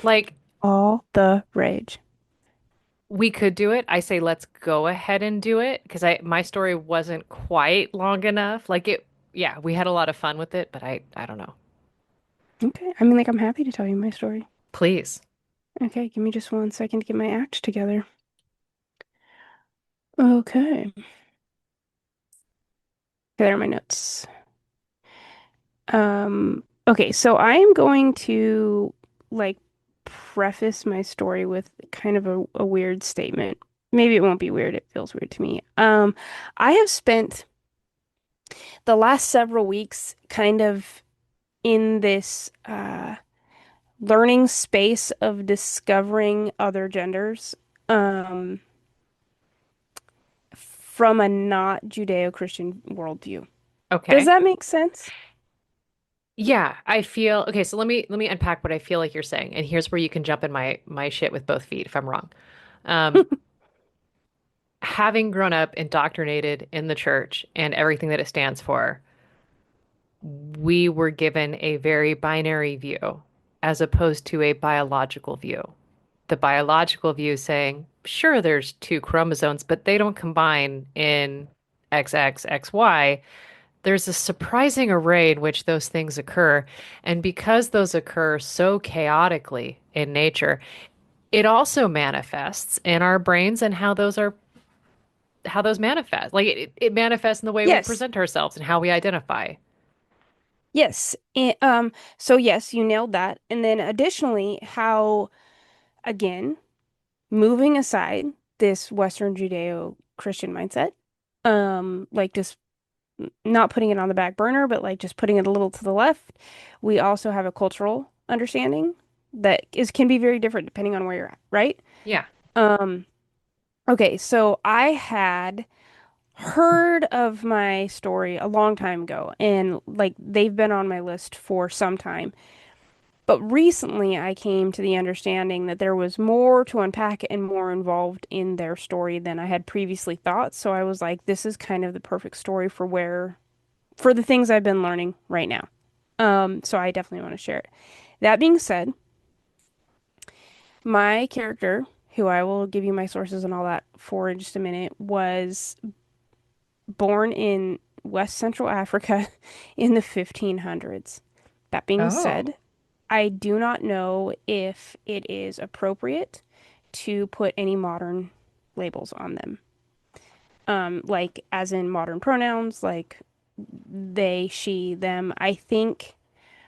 Like, All the rage. we could do it. I say let's go ahead and do it because I my story wasn't quite long enough. Like it, yeah, we had a lot of fun with it, but I don't know. Okay. I mean, like, I'm happy to tell you my story. Please. Okay, give me just 1 second to get my act together. Okay. There are my notes. Okay, so I am going to like preface my story with kind of a weird statement. Maybe it won't be weird, it feels weird to me. I have spent the last several weeks kind of in this learning space of discovering other genders um from a not Judeo-Christian worldview. Does Okay. that make sense? Yeah, I feel okay, so let me unpack what I feel like you're saying. And here's where you can jump in my shit with both feet if I'm wrong. Um, Having grown up indoctrinated in the church and everything that it stands for, we were given a very binary view as opposed to a biological view. The biological view saying, sure, there's two chromosomes, but they don't combine in XXXY. There's a surprising array in which those things occur. And because those occur so chaotically in nature, it also manifests in our brains and how those manifest. Like it manifests in the way we Yes. present ourselves and how we identify. Yes. So yes, you nailed that. And then additionally, how again, moving aside this Western Judeo-Christian mindset, like just not putting it on the back burner, but like just putting it a little to the left, we also have a cultural understanding that is can be very different depending on where you're at, right? Yeah. Um, okay, so I had heard of my story a long time ago, and like they've been on my list for some time. But recently, I came to the understanding that there was more to unpack and more involved in their story than I had previously thought. So I was like, this is kind of the perfect story for the things I've been learning right now. So I definitely want to share it. That being said, my character, who I will give you my sources and all that for in just a minute, was born in West Central Africa in the 1500s. That being Oh. said, I do not know if it is appropriate to put any modern labels on them. Like as in modern pronouns, like they, she, them. I think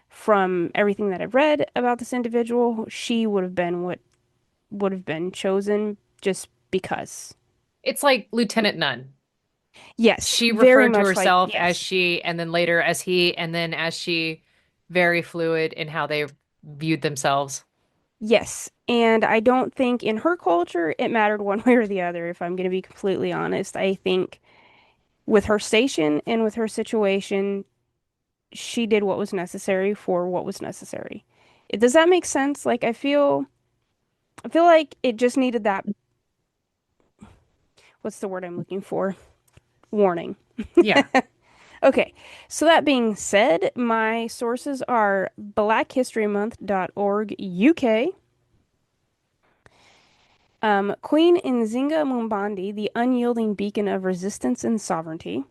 from everything that I've read about this individual, she would have been what would have been chosen just because. It's like Lieutenant Nunn. Yes, She very referred to much like herself as yes. she, and then later as he, and then as she, very fluid in how they viewed themselves. Yes. And I don't think in her culture it mattered one way or the other, if I'm going to be completely honest. I think with her station and with her situation, she did what was necessary for what was necessary. Does that make sense? Like I feel like it just needed that, what's the word I'm looking for? Warning. Yeah. Okay. So that being said, my sources are blackhistorymonth.org UK, Queen Nzinga Mumbandi, the unyielding beacon of resistance and sovereignty.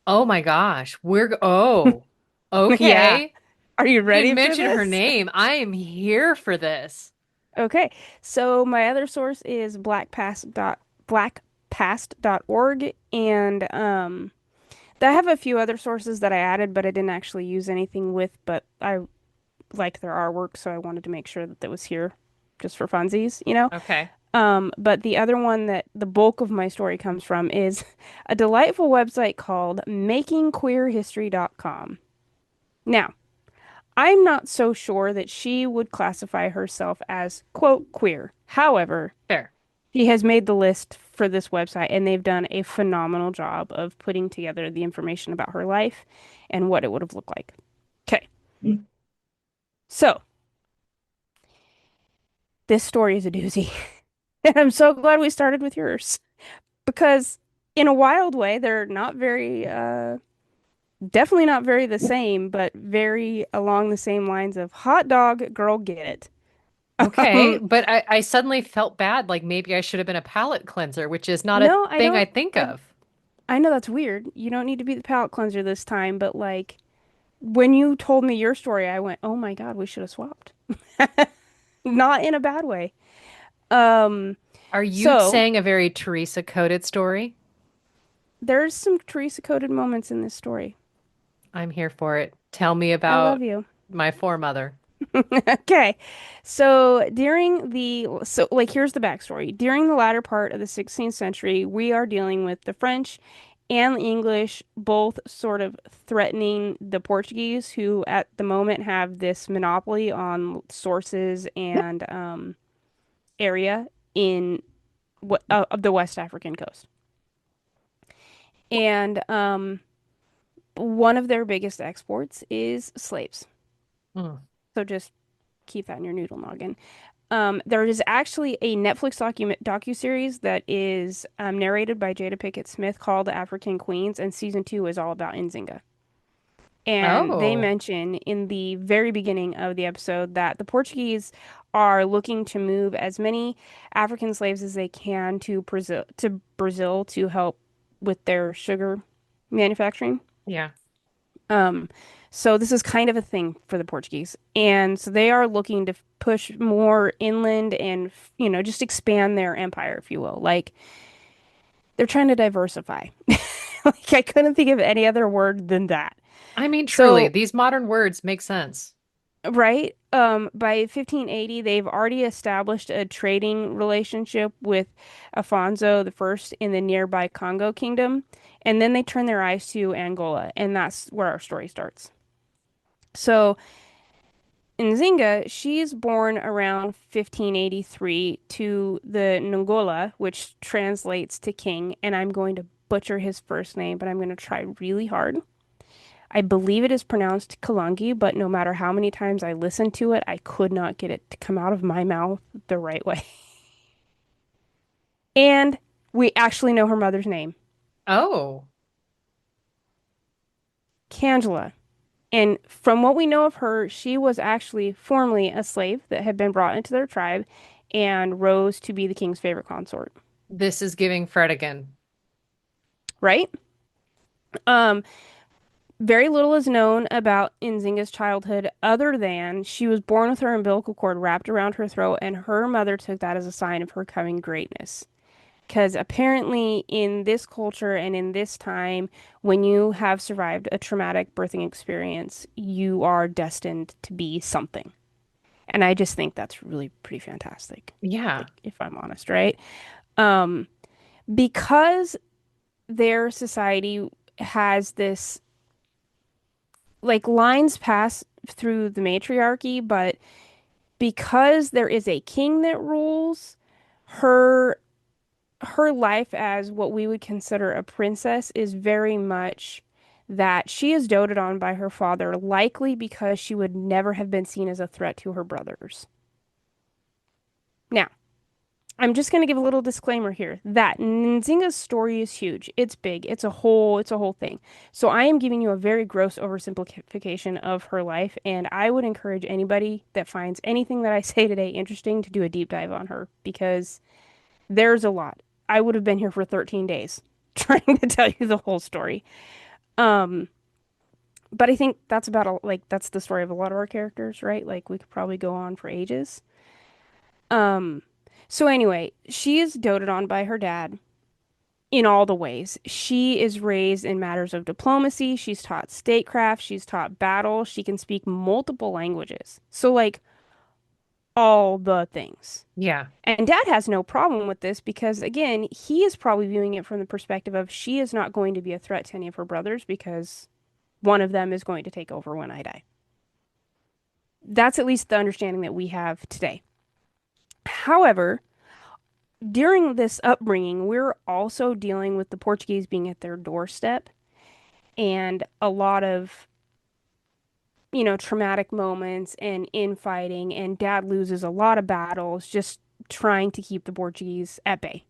Oh my gosh. Oh, Yeah. okay. Are you You didn't ready for mention her this? name. I am here for this. Okay. So my other source is blackpast.org, and I have a few other sources that I added but I didn't actually use anything with, but I like their artwork, so I wanted to make sure that that was here just for funsies, you know? Okay. But the other one that the bulk of my story comes from is a delightful website called makingqueerhistory.com. Now, I'm not so sure that she would classify herself as, quote, queer. However, Fair. she has made the list for this website, and they've done a phenomenal job of putting together the information about her life and what it would have looked like. Okay, so this story is a doozy. And I'm so glad we started with yours because, in a wild way, they're not very, definitely not very the same, but very along the same lines of hot dog, girl, get it. Okay, Um, but I suddenly felt bad, like maybe I should have been a palate cleanser, which is not a no, I thing I don't. think of. I know that's weird. You don't need to be the palate cleanser this time, but like when you told me your story, I went, "Oh my God, we should have swapped." Not in a bad way. Um, Are you so saying a very Teresa coded story? there's some Teresa coded moments in this story. I'm here for it. Tell me I love about you. my foremother. Okay. So like here's the backstory. During the latter part of the 16th century, we are dealing with the French and the English both sort of threatening the Portuguese, who at the moment have this monopoly on sources and area in of the West African coast. And one of their biggest exports is slaves. Mm. So just keep that in your noodle noggin. There is actually a Netflix docuseries that is narrated by Jada Pinkett Smith called African Queens, and season 2 is all about Nzinga. And they Oh, mention in the very beginning of the episode that the Portuguese are looking to move as many African slaves as they can to Brazil to help with their sugar manufacturing. yeah. Um, so this is kind of a thing for the Portuguese. And so they are looking to push more inland and, just expand their empire, if you will. Like they're trying to diversify. Like I couldn't think of any other word than that. I mean, truly, So, these modern words make sense. right, by 1580, they've already established a trading relationship with Afonso the First in the nearby Congo Kingdom. And then they turn their eyes to Angola, and that's where our story starts. So Nzinga, she's born around 1583 to the Ngola, which translates to king, and I'm going to butcher his first name, but I'm going to try really hard. I believe it is pronounced Kalangi, but no matter how many times I listened to it, I could not get it to come out of my mouth the right way. And we actually know her mother's name, Oh, Candela. And from what we know of her, she was actually formerly a slave that had been brought into their tribe and rose to be the king's favorite consort. this is giving Fred again. Right? Um, Very little is known about Nzinga's childhood other than she was born with her umbilical cord wrapped around her throat, and her mother took that as a sign of her coming greatness. Because apparently, in this culture and in this time, when you have survived a traumatic birthing experience, you are destined to be something. And I just think that's really pretty fantastic, Yeah. like if I'm honest, right? Um, because their society has this like lines pass through the matriarchy, but because there is a king that rules, her her life as what we would consider a princess is very much that she is doted on by her father, likely because she would never have been seen as a threat to her brothers. Now, I'm just going to give a little disclaimer here that Nzinga's story is huge. It's big. It's a whole thing. So I am giving you a very gross oversimplification of her life, and I would encourage anybody that finds anything that I say today interesting to do a deep dive on her because there's a lot. I would have been here for 13 days trying to tell you the whole story. Um, but I think that's about like that's the story of a lot of our characters, right? Like we could probably go on for ages. Um, so anyway, she is doted on by her dad in all the ways. She is raised in matters of diplomacy. She's taught statecraft. She's taught battle. She can speak multiple languages. So, like, all the things. Yeah. And dad has no problem with this because, again, he is probably viewing it from the perspective of she is not going to be a threat to any of her brothers because one of them is going to take over when I die. That's at least the understanding that we have today. However, during this upbringing, we're also dealing with the Portuguese being at their doorstep and a lot of, traumatic moments and infighting, and dad loses a lot of battles just trying to keep the Portuguese at bay.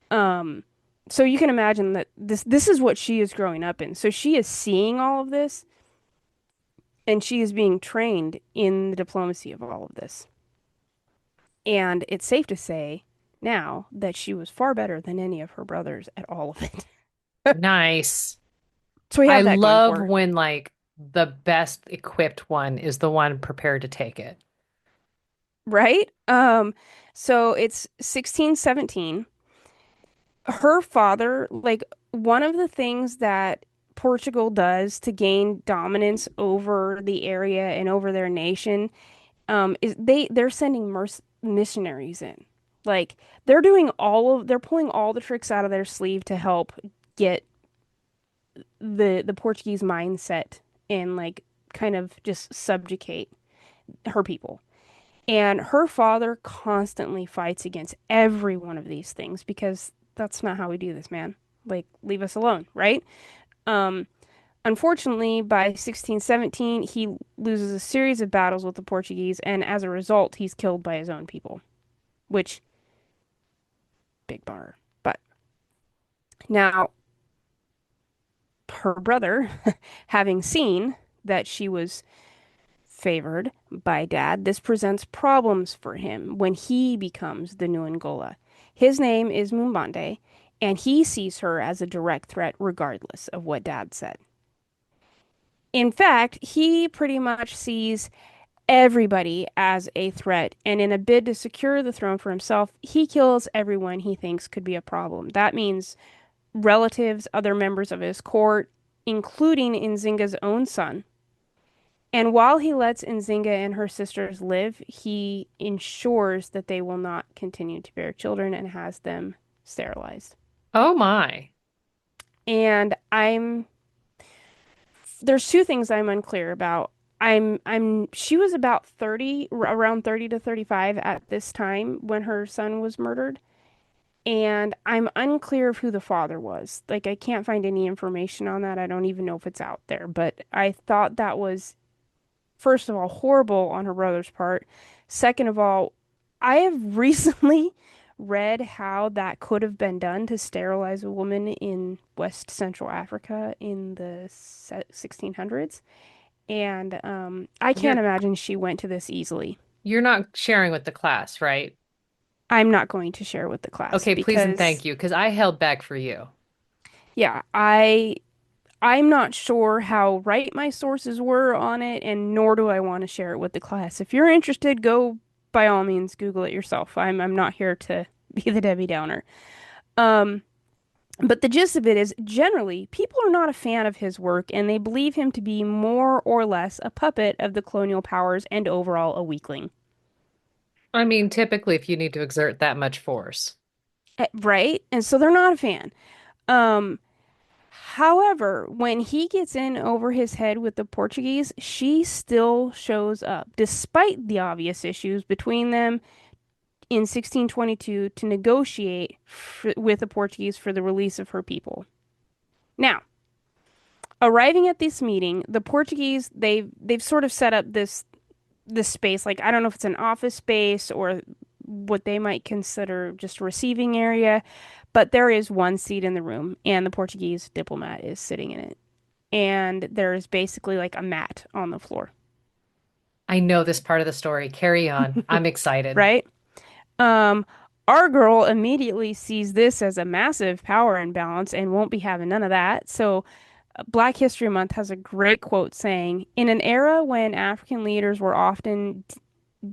Um, so you can imagine that this is what she is growing up in. So she is seeing all of this and she is being trained in the diplomacy of all of this. And it's safe to say now that she was far better than any of her brothers at all of it. Nice. So we I have that going love for her, when like the best equipped one is the one prepared to take it. right? So it's 1617. Her father, like one of the things that Portugal does to gain dominance over the area and over their nation, is they're sending missionaries in. Like they're pulling all the tricks out of their sleeve to help get the Portuguese mindset and like kind of just subjugate her people. And her father constantly fights against every one of these things because that's not how we do this, man. Like, leave us alone, right? Um, Unfortunately, by 1617, he loses a series of battles with the Portuguese, and as a result, he's killed by his own people, which, big bummer. But now, her brother, having seen that she was favored by dad, this presents problems for him when he becomes the new Angola. His name is Mumbande, and he sees her as a direct threat regardless of what dad said. In fact, he pretty much sees everybody as a threat, and in a bid to secure the throne for himself, he kills everyone he thinks could be a problem. That means relatives, other members of his court, including Nzinga's own son. And while he lets Nzinga and her sisters live, he ensures that they will not continue to bear children and has them sterilized. Oh my. And there's two things I'm unclear about. She was about 30, around 30 to 35 at this time when her son was murdered. And I'm unclear of who the father was. Like, I can't find any information on that. I don't even know if it's out there. But I thought that was, first of all, horrible on her brother's part. Second of all, I have recently read how that could have been done to sterilize a woman in West Central Africa in the 1600s. And I can't You're imagine she went to this easily. you're not sharing with the class, right? I'm not going to share with the class Okay, please and because, thank you, because I held back for you. yeah, I'm not sure how right my sources were on it, and nor do I want to share it with the class. If you're interested, go by all means Google it yourself. I'm not here to be the Debbie Downer. Um, but the gist of it is generally people are not a fan of his work, and they believe him to be more or less a puppet of the colonial powers and overall a weakling. I mean, typically, if you need to exert that much force. Right? And so they're not a fan. Um, However, when he gets in over his head with the Portuguese, she still shows up, despite the obvious issues between them in 1622 to negotiate with the Portuguese for the release of her people. Now, arriving at this meeting, the Portuguese they've sort of set up this space, like I don't know if it's an office space or what they might consider just a receiving area, but there is one seat in the room and the Portuguese diplomat is sitting in it. And there's basically like a mat on the floor, I know this part of the story. Carry on. I'm excited. right? Um, our girl immediately sees this as a massive power imbalance and won't be having none of that. So, Black History Month has a great quote saying, "In an era when African leaders were often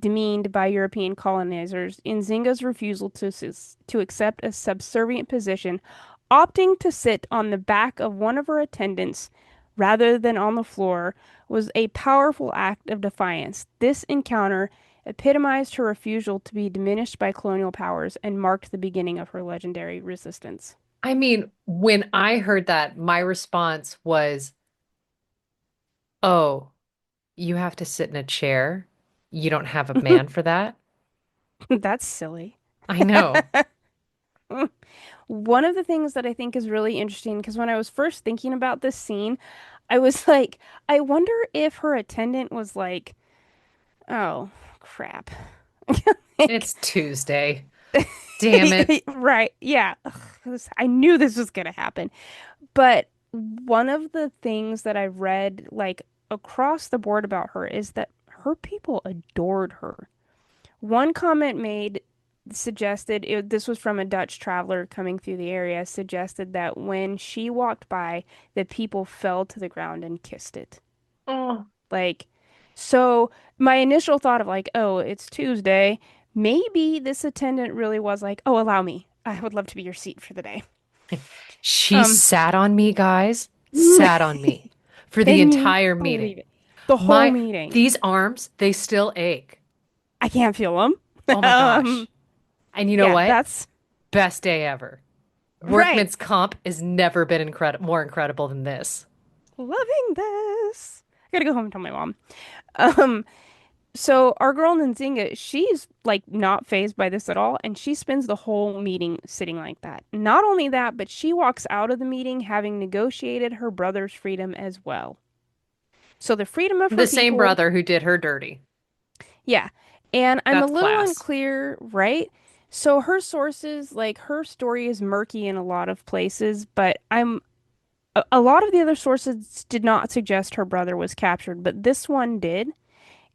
demeaned by European colonizers, Nzinga's refusal to accept a subservient position, opting to sit on the back of one of her attendants rather than on the floor, was a powerful act of defiance. This encounter epitomized her refusal to be diminished by colonial powers and marked the beginning of her legendary resistance." I mean, when I heard that, my response was, oh. You have to sit in a chair. You don't have a man for that. That's silly. I know. One of the things that I think is really interesting, because when I was first thinking about this scene, I was like, I wonder if her attendant was like, oh, crap. Like, It's Tuesday. Damn it. right. Yeah. Ugh, I knew this was going to happen. But one of the things that I read, like across the board about her, is that her people adored her. One comment made suggested this was from a Dutch traveler coming through the area, suggested that when she walked by, the people fell to the ground and kissed it. Oh. Like, so my initial thought of like, oh, it's Tuesday. Maybe this attendant really was like, oh, allow me. I would love to be your seat for the day. She Um, sat on me, guys. Sat on me for the can you entire meeting. believe it? The whole My meeting. these arms, they still ache. I can't feel them. Oh my Um, gosh. And you know yeah, what? that's Best day ever. right. Workman's comp has never been more incredible than this. Loving this. I gotta go home and tell my mom. Um, so our girl Nzinga, she's like not phased by this at all, and she spends the whole meeting sitting like that. Not only that, but she walks out of the meeting having negotiated her brother's freedom as well. So the freedom of her The same people, brother who did her dirty. yeah. And I'm a That's little class. unclear, right? So her sources, like her story is murky in a lot of places, but a lot of the other sources did not suggest her brother was captured, but this one did.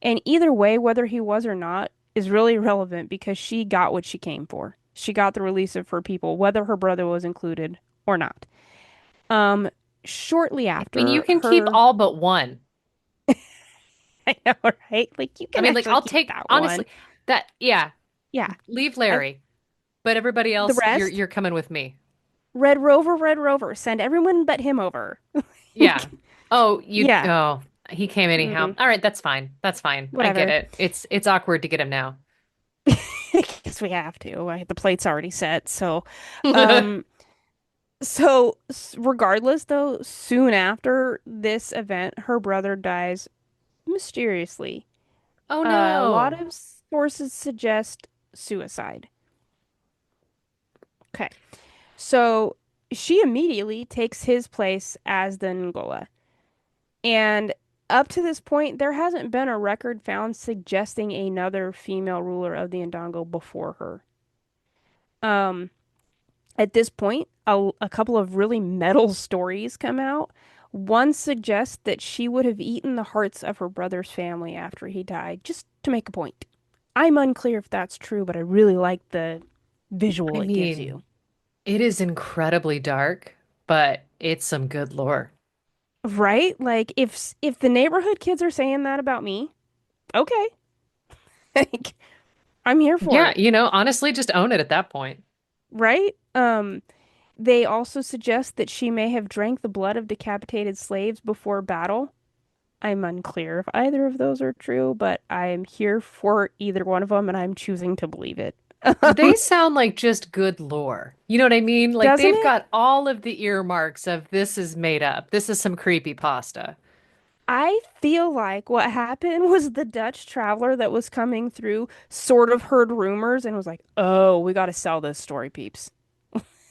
And either way, whether he was or not, is really relevant because she got what she came for. She got the release of her people, whether her brother was included or not. Um, Shortly I mean, you after can keep her, all but one. I know, right? Like you I can mean, like, actually I'll keep take, that one. honestly, that, yeah, Yeah. leave I, Larry, but everybody the else, you're rest, you're coming with me. Red Rover, send everyone but him over. Yeah. Oh, Yeah. he came anyhow. Mm, All right, that's fine. That's fine. I get whatever. it. It's awkward to get him now. Because we have to. The plate's already set. Um, regardless, though, soon after this event, her brother dies mysteriously. Oh A lot no. of sources suggest suicide. Okay. So she immediately takes his place as the Ngola. And up to this point, there hasn't been a record found suggesting another female ruler of the Ndongo before her. Um, at this point, a couple of really metal stories come out. One suggests that she would have eaten the hearts of her brother's family after he died, just to make a point. I'm unclear if that's true, but I really like the visual I it gives mean, you. it is incredibly dark, but it's some good lore. Right? Like if the neighborhood kids are saying that about me, okay. Like I'm here for Yeah, it. honestly, just own it at that point. Right? They also suggest that she may have drank the blood of decapitated slaves before battle. I'm unclear if either of those are true, but I'm here for either one of them and I'm choosing to believe it. They sound like just good lore. You know what I mean? Like Doesn't they've it? got all of the earmarks of this is made up. This is some creepy pasta. I feel like what happened was the Dutch traveler that was coming through sort of heard rumors and was like, "Oh, we got to sell this story, peeps.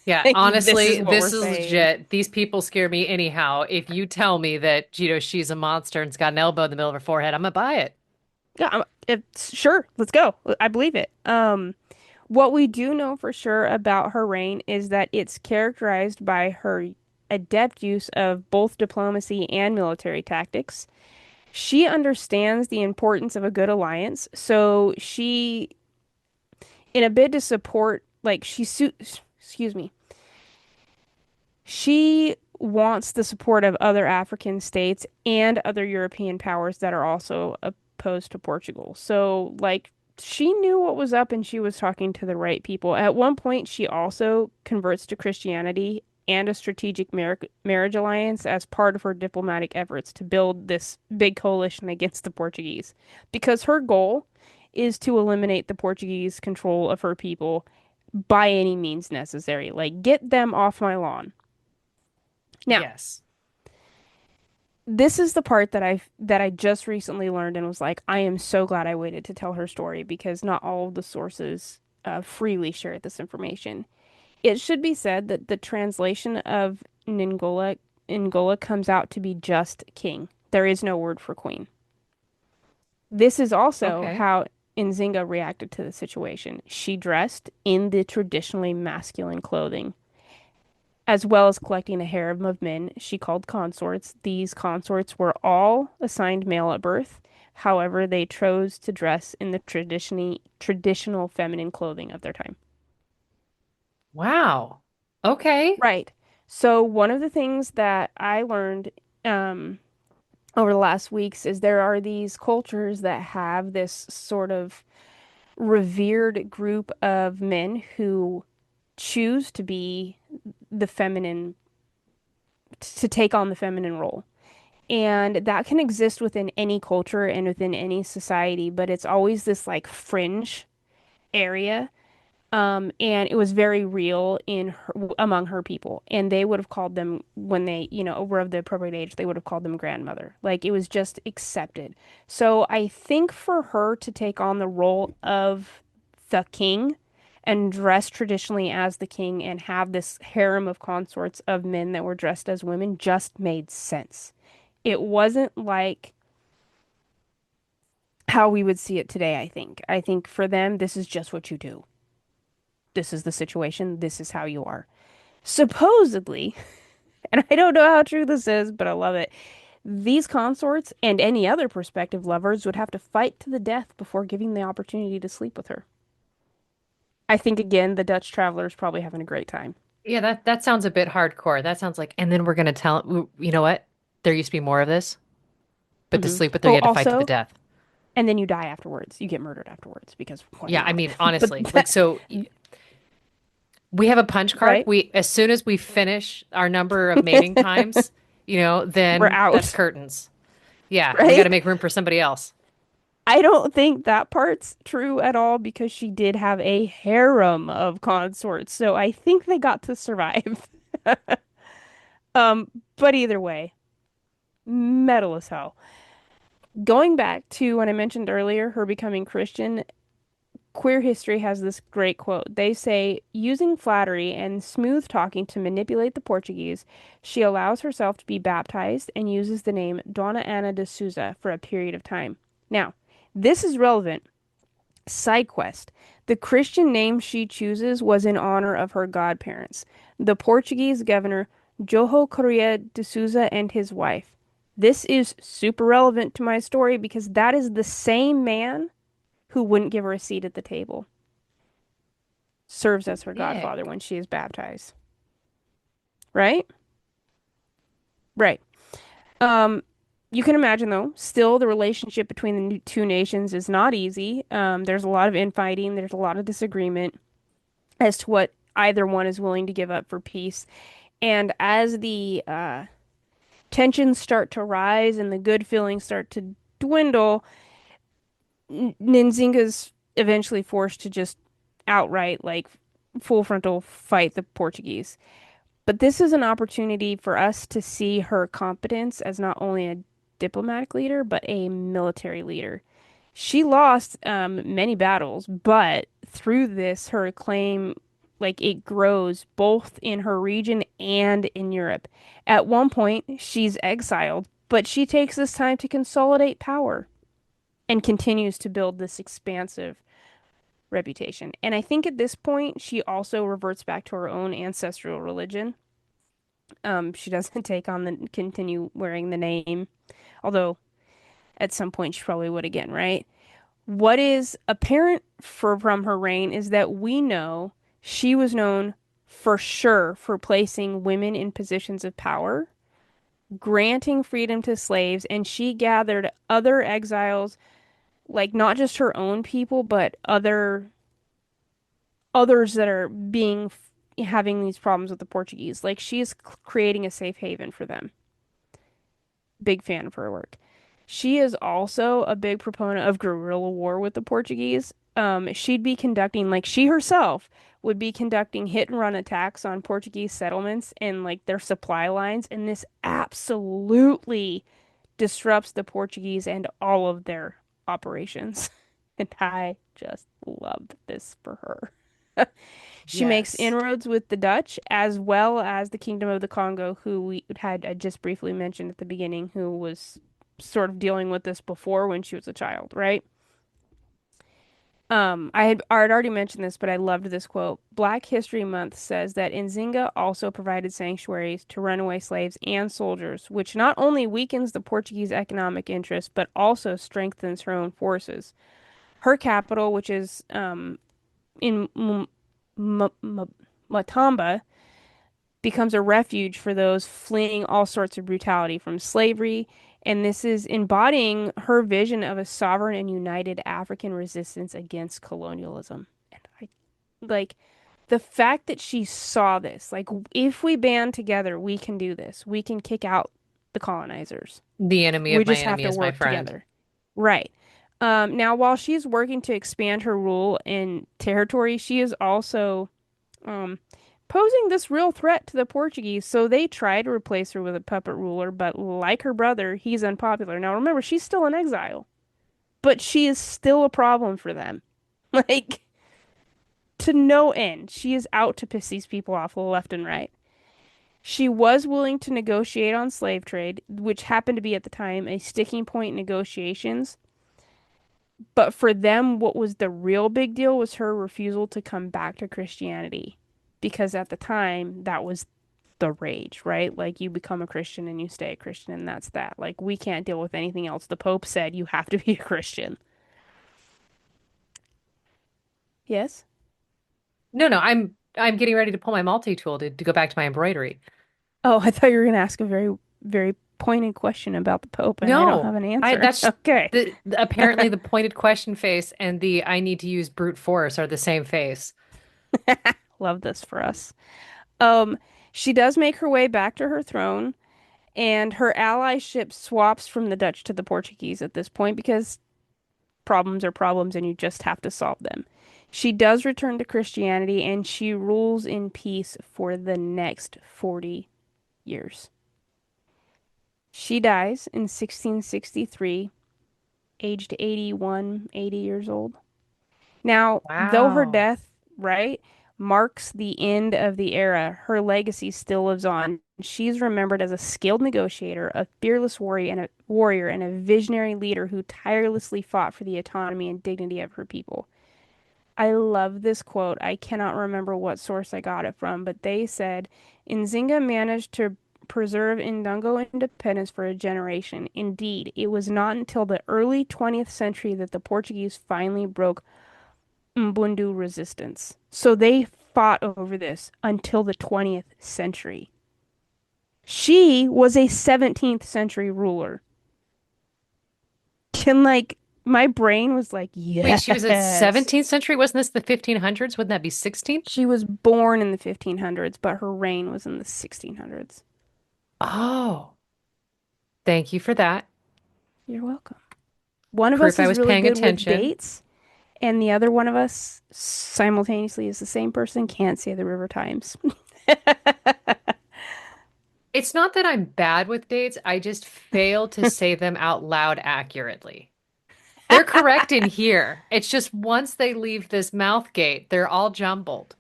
Yeah, Like, this honestly, is what we're this is saying." legit. These people scare me anyhow. If you tell me that, she's a monster and's got an elbow in the middle of her forehead, I'm gonna buy it. Yeah, sure, let's go. I believe it. What we do know for sure about her reign is that it's characterized by her adept use of both diplomacy and military tactics. She understands the importance of a good alliance, so in a bid to support, excuse me, she wants the support of other African states and other European powers that are also opposed to Portugal. So, like, she knew what was up and she was talking to the right people. At one point, she also converts to Christianity and a strategic marriage alliance as part of her diplomatic efforts to build this big coalition against the Portuguese. Because her goal is to eliminate the Portuguese control of her people by any means necessary. Like, get them off my lawn. Now, Yes. this is the part that I just recently learned and was like, I am so glad I waited to tell her story because not all of the sources freely share this information. It should be said that the translation of Ngola comes out to be just king. There is no word for queen. This is also Okay. how Nzinga reacted to the situation. She dressed in the traditionally masculine clothing, as well as collecting a harem of men she called consorts. These consorts were all assigned male at birth. However, they chose to dress in the traditional feminine clothing of their time. Wow. Okay. Right. So one of the things that I learned um, over the last weeks is there are these cultures that have this sort of revered group of men who choose to be the feminine, to take on the feminine role. And that can exist within any culture and within any society, but it's always this like fringe area. And it was very real in her, among her people. And they would have called them when they, were of the appropriate age, they would have called them grandmother. Like it was just accepted. So I think for her to take on the role of the king and dress traditionally as the king and have this harem of consorts of men that were dressed as women just made sense. It wasn't like how we would see it today, I think. I think for them, this is just what you do. This is the situation. This is how you are. Supposedly, and I don't know how true this is, but I love it. These consorts and any other prospective lovers would have to fight to the death before giving the opportunity to sleep with her. I think, again, the Dutch traveler is probably having a great time. Yeah, that sounds a bit hardcore. That sounds like, and then we're gonna tell, you know what? There used to be more of this, but to sleep with her, you Oh, had to fight to the also, death. and then you die afterwards. You get murdered afterwards because why Yeah, I not? mean, But honestly, like that, so we have a punch card. right? We as soon as we finish our number of mating times, We're then that's out, curtains. Yeah, we got to right? make room for somebody else. I don't think that part's true at all because she did have a harem of consorts, so I think they got to survive. But either way, metal as hell. Going back to when I mentioned earlier her becoming Christian, queer history has this great quote. They say, using flattery and smooth talking to manipulate the Portuguese, she allows herself to be baptized and uses the name Dona Ana de Souza for a period of time. Now, this is relevant. Side quest. The Christian name she chooses was in honor of her godparents, the Portuguese governor João Correia de Souza and his wife. This is super relevant to my story because that is the same man who wouldn't give her a seat at the table. Serves as her godfather Ick. when she is baptized. Right? Right. Um, you can imagine though, still the relationship between the two nations is not easy. There's a lot of infighting, there's a lot of disagreement as to what either one is willing to give up for peace. And as the tensions start to rise and the good feelings start to dwindle, Nzinga's eventually forced to just outright, like, full frontal fight the Portuguese. But this is an opportunity for us to see her competence as not only a diplomatic leader, but a military leader. She lost many battles, but through this, her acclaim, like it grows both in her region and in Europe. At one point, she's exiled, but she takes this time to consolidate power and continues to build this expansive reputation. And I think at this point, she also reverts back to her own ancestral religion. She doesn't take on the continue wearing the name, although at some point she probably would again, right? What is apparent from her reign is that we know she was known for sure for placing women in positions of power, granting freedom to slaves, and she gathered other exiles, like not just her own people, but others that are being having these problems with the Portuguese. Like she's creating a safe haven for them. Big fan of her work. She is also a big proponent of guerrilla war with the Portuguese. She'd be conducting, like she herself would be conducting hit and run attacks on Portuguese settlements and like their supply lines, and this absolutely disrupts the Portuguese and all of their operations. And I just loved this for her. She makes Yes. inroads with the Dutch as well as the Kingdom of the Congo, who we had I just briefly mentioned at the beginning, who was sort of dealing with this before when she was a child, right? I had already mentioned this, but I loved this quote. Black History Month says that Nzinga also provided sanctuaries to runaway slaves and soldiers, which not only weakens the Portuguese economic interest, but also strengthens her own forces. Her capital, which is in Matamba, becomes a refuge for those fleeing all sorts of brutality from slavery. And this is embodying her vision of a sovereign and united African resistance against colonialism. And I like the fact that she saw this, like, if we band together, we can do this. We can kick out the colonizers. The enemy We of my just have enemy to is my work friend. together. Right. Now, while she's working to expand her rule in territory, she is also um, posing this real threat to the Portuguese. So they try to replace her with a puppet ruler, but like her brother, he's unpopular. Now, remember, she's still in exile, but she is still a problem for them. Like, to no end. She is out to piss these people off left and right. She was willing to negotiate on slave trade, which happened to be at the time a sticking point in negotiations. But for them, what was the real big deal was her refusal to come back to Christianity. Because at the time, that was the rage, right? Like you become a Christian and you stay a Christian, and that's that. Like we can't deal with anything else. The Pope said you have to be a Christian. Yes? No, no, I'm getting ready to pull my multi-tool to go back to my embroidery. Oh, I thought you were going to ask a very, very pointed question about the Pope, and I don't No, have an I answer. that's Okay. apparently the pointed question face and the I need to use brute force are the same face. Love this for us. Um, she does make her way back to her throne, and her allyship swaps from the Dutch to the Portuguese at this point because problems are problems and you just have to solve them. She does return to Christianity and she rules in peace for the next 40 years. She dies in 1663, aged 81, 80 years old. Now, though her Wow. death, right, marks the end of the era, her legacy still lives on. She's remembered as a skilled negotiator, a fearless warrior, and a visionary leader who tirelessly fought for the autonomy and dignity of her people. I love this quote. I cannot remember what source I got it from, but they said Nzinga managed to preserve Ndongo independence for a generation. Indeed, it was not until the early 20th century that the Portuguese finally broke Mbundu resistance. So they fought over this until the 20th century. She was a 17th century ruler. And like my brain was like, Wait, she was at yes. 17th century? Wasn't this the 1500s? Wouldn't that be 16th? She was born in the 1500s, but her reign was in the 1600s. Oh, thank you for that. You're welcome. One of Proof us I is was really paying good with attention. dates, and the other one of us simultaneously is the same person, can't say the River Times. It's not that I'm bad with dates, I just fail to say them out loud accurately. They're correct in here. It's just once they leave this mouth gate, they're all jumbled.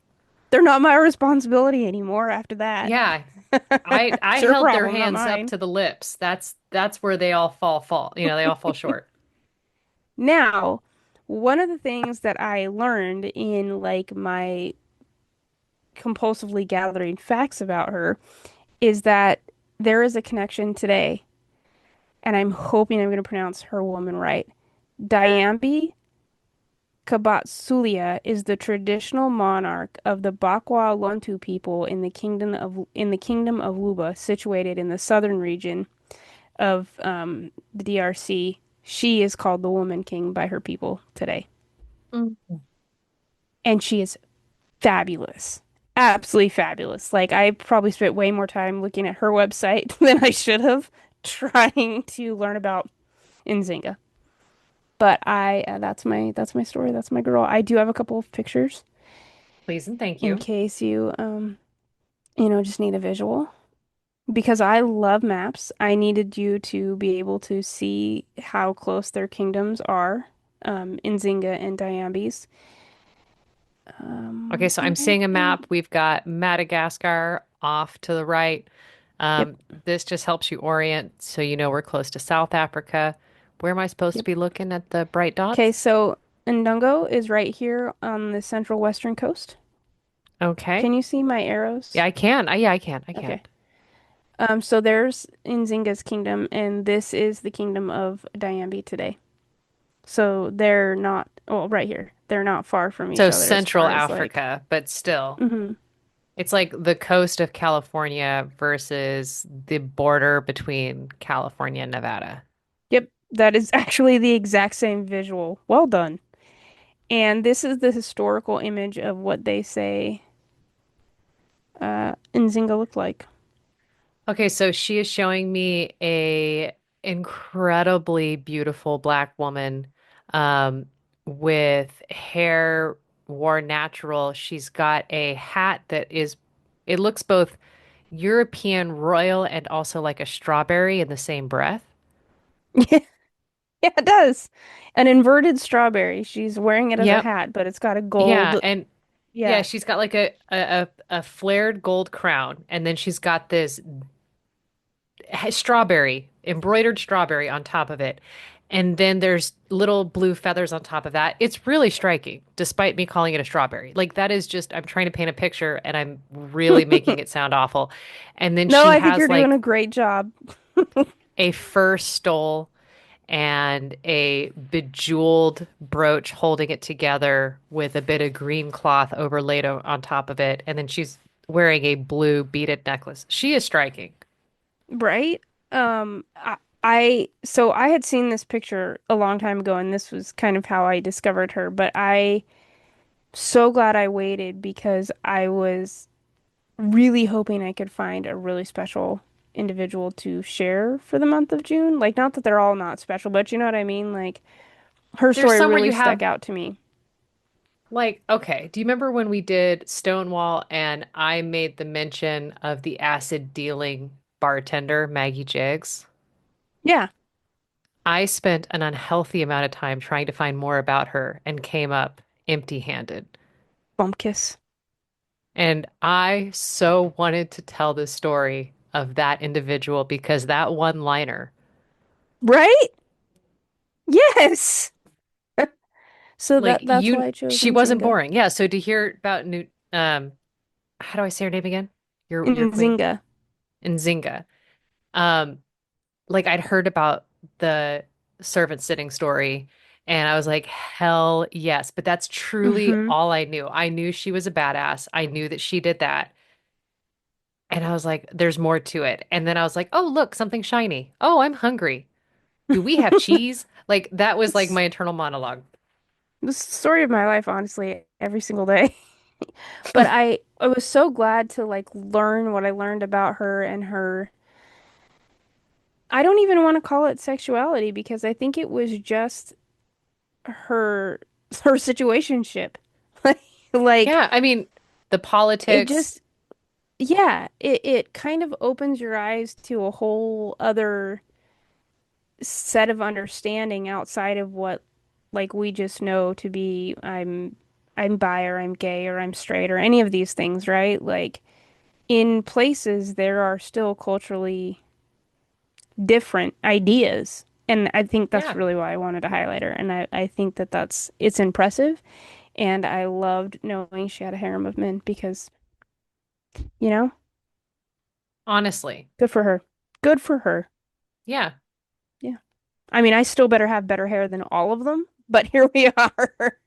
They're not my responsibility anymore after that. Yeah, I It's your held their problem, not hands up mine. to the lips. That's where they all fall. They all fall short. Now, one of the things that I learned in like my compulsively gathering facts about her is that there is a connection today, and I'm hoping I'm going to pronounce her woman right. Diambi Kabatsulia is the traditional monarch of the Bakwa Lontu people in the kingdom of Luba, situated in the southern region of the DRC. She is called the Woman King by her people today, Mm. and she is fabulous. Absolutely fabulous. Like I probably spent way more time looking at her website than I should have trying to learn about Nzinga. But I that's my story. That's my girl. I do have a couple of pictures. Please and thank in you. case you just need a visual. Because I love maps, I needed you to be able to see how close their kingdoms are, Nzinga and Diambes. Okay, so I'm seeing a map. We've got Madagascar off to the right. Yep, This just helps you orient so you know we're close to South Africa. Where am I supposed to yep. be looking at the bright Okay, dots? so Ndongo is right here on the central western coast. Okay. Can you see my Yeah, arrows? I can. Yeah, I can. I can. Okay. So there's Nzinga's kingdom, and this is the kingdom of Diambi today. So they're not, well, right here. They're not far from each So other as Central far as like, Africa, but still. hmm It's like the coast of California versus the border between California and Nevada. Yep, that is actually the exact same visual. Well done. And this is the historical image of what they say Nzinga looked like. Okay, so she is showing me a incredibly beautiful black woman um, with hair worn natural. She's got a hat that is, it looks both European royal and also like a strawberry in the same breath. Yeah, yeah, it does. An inverted strawberry. She's wearing it as a Yep. hat, but it's got a Yeah, gold. and yeah, Yeah. she's got like a flared gold crown, and then she's got this strawberry, embroidered strawberry on top of it. And then there's little blue feathers on top of that. It's really striking, despite me calling it a strawberry. Like that is just, I'm trying to paint a picture and I'm really making it sound awful. And then No, she I think you're has doing a like great job. a fur stole and a bejeweled brooch holding it together with a bit of green cloth overlaid on top of it. And then she's wearing a blue beaded necklace. She is striking. Right? So I had seen this picture a long time ago, and this was kind of how I discovered her, but I so glad I waited because I was really hoping I could find a really special individual to share for the month of June. Like, not that they're all not special, but you know what I mean? Like, her There's story some where really you stuck have out to me. like, okay, do you remember when we did Stonewall and I made the mention of the acid dealing bartender, Maggie Jiggs? Yeah, I spent an unhealthy amount of time trying to find more about her and came up empty-handed. Bumpkiss. And I so wanted to tell the story of that individual because that one liner, Right? Yes. So like that's you, why I chose she wasn't Nzinga. boring. Yeah. So to hear about Newt, how do I say her name again? Your queen, Nzinga. Nzinga. Um, like I'd heard about the servant sitting story and I was like, hell yes. But that's truly hmm all I knew. I knew she was a badass. I knew that she did that. And I was like, there's more to it. And then I was like, oh, look, something shiny. Oh, I'm hungry. Do we have cheese? Like that was like It's my internal monologue. the story of my life, honestly, every single day. But I was so glad to like learn what I learned about her and her I don't even want to call it sexuality because I think it was just her her situationship. Like Yeah, I mean, the it politics. just yeah, it kind of opens your eyes to a whole other set of understanding outside of what like we just know to be I'm bi or I'm gay or I'm straight or any of these things, right? Like in places there are still culturally different ideas. And I think that's Yeah, really why I wanted to highlight her. And I think that it's impressive. And I loved knowing she had a harem of men because, you know, honestly. good for her. Good for her. Yeah. Yeah. I mean, I still better have better hair than all of them, but here we are.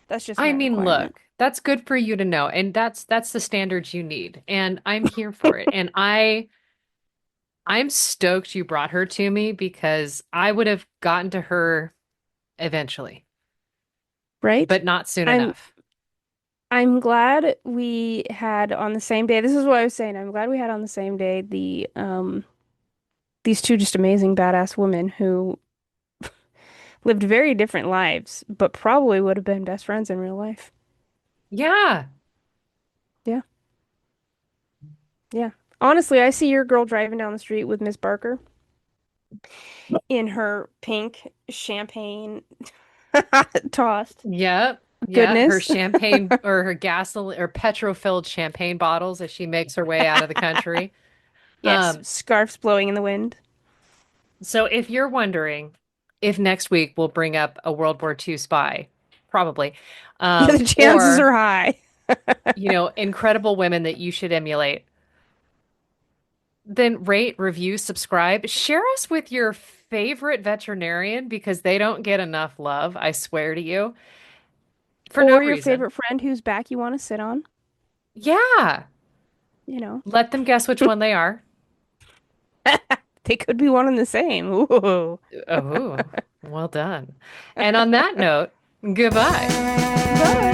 That's just I my mean, requirement. look, that's good for you to know, and that's the standards you need, and I'm here for it. And I'm stoked you brought her to me because I would have gotten to her eventually, Right? but not soon I'm enough. I'm glad we had on the same day. This is what I was saying. I'm glad we had on the same day these two just amazing badass women who lived very different lives, but probably would have been best friends in real life. Yeah. Yeah. Yeah. Honestly, I see your girl driving down the street with Miss Barker in her pink champagne tossed. Yep. Yeah, her Goodness. champagne or her gasoline or petrol-filled champagne bottles as she makes her way out of the country. Yes, Um, scarves blowing in the wind. so if you're wondering if next week we'll bring up a World War II spy, probably, Yeah, the chances or are high. incredible women that you should emulate, then rate, review, subscribe, share us with your favorite veterinarian because they don't get enough love, I swear to you, for no Or your reason. favorite friend whose back you want to sit on, Yeah, you know. let them guess which one they are. They could be one and the same. Ooh. Oh, well done. And on that note, goodbye. Bye.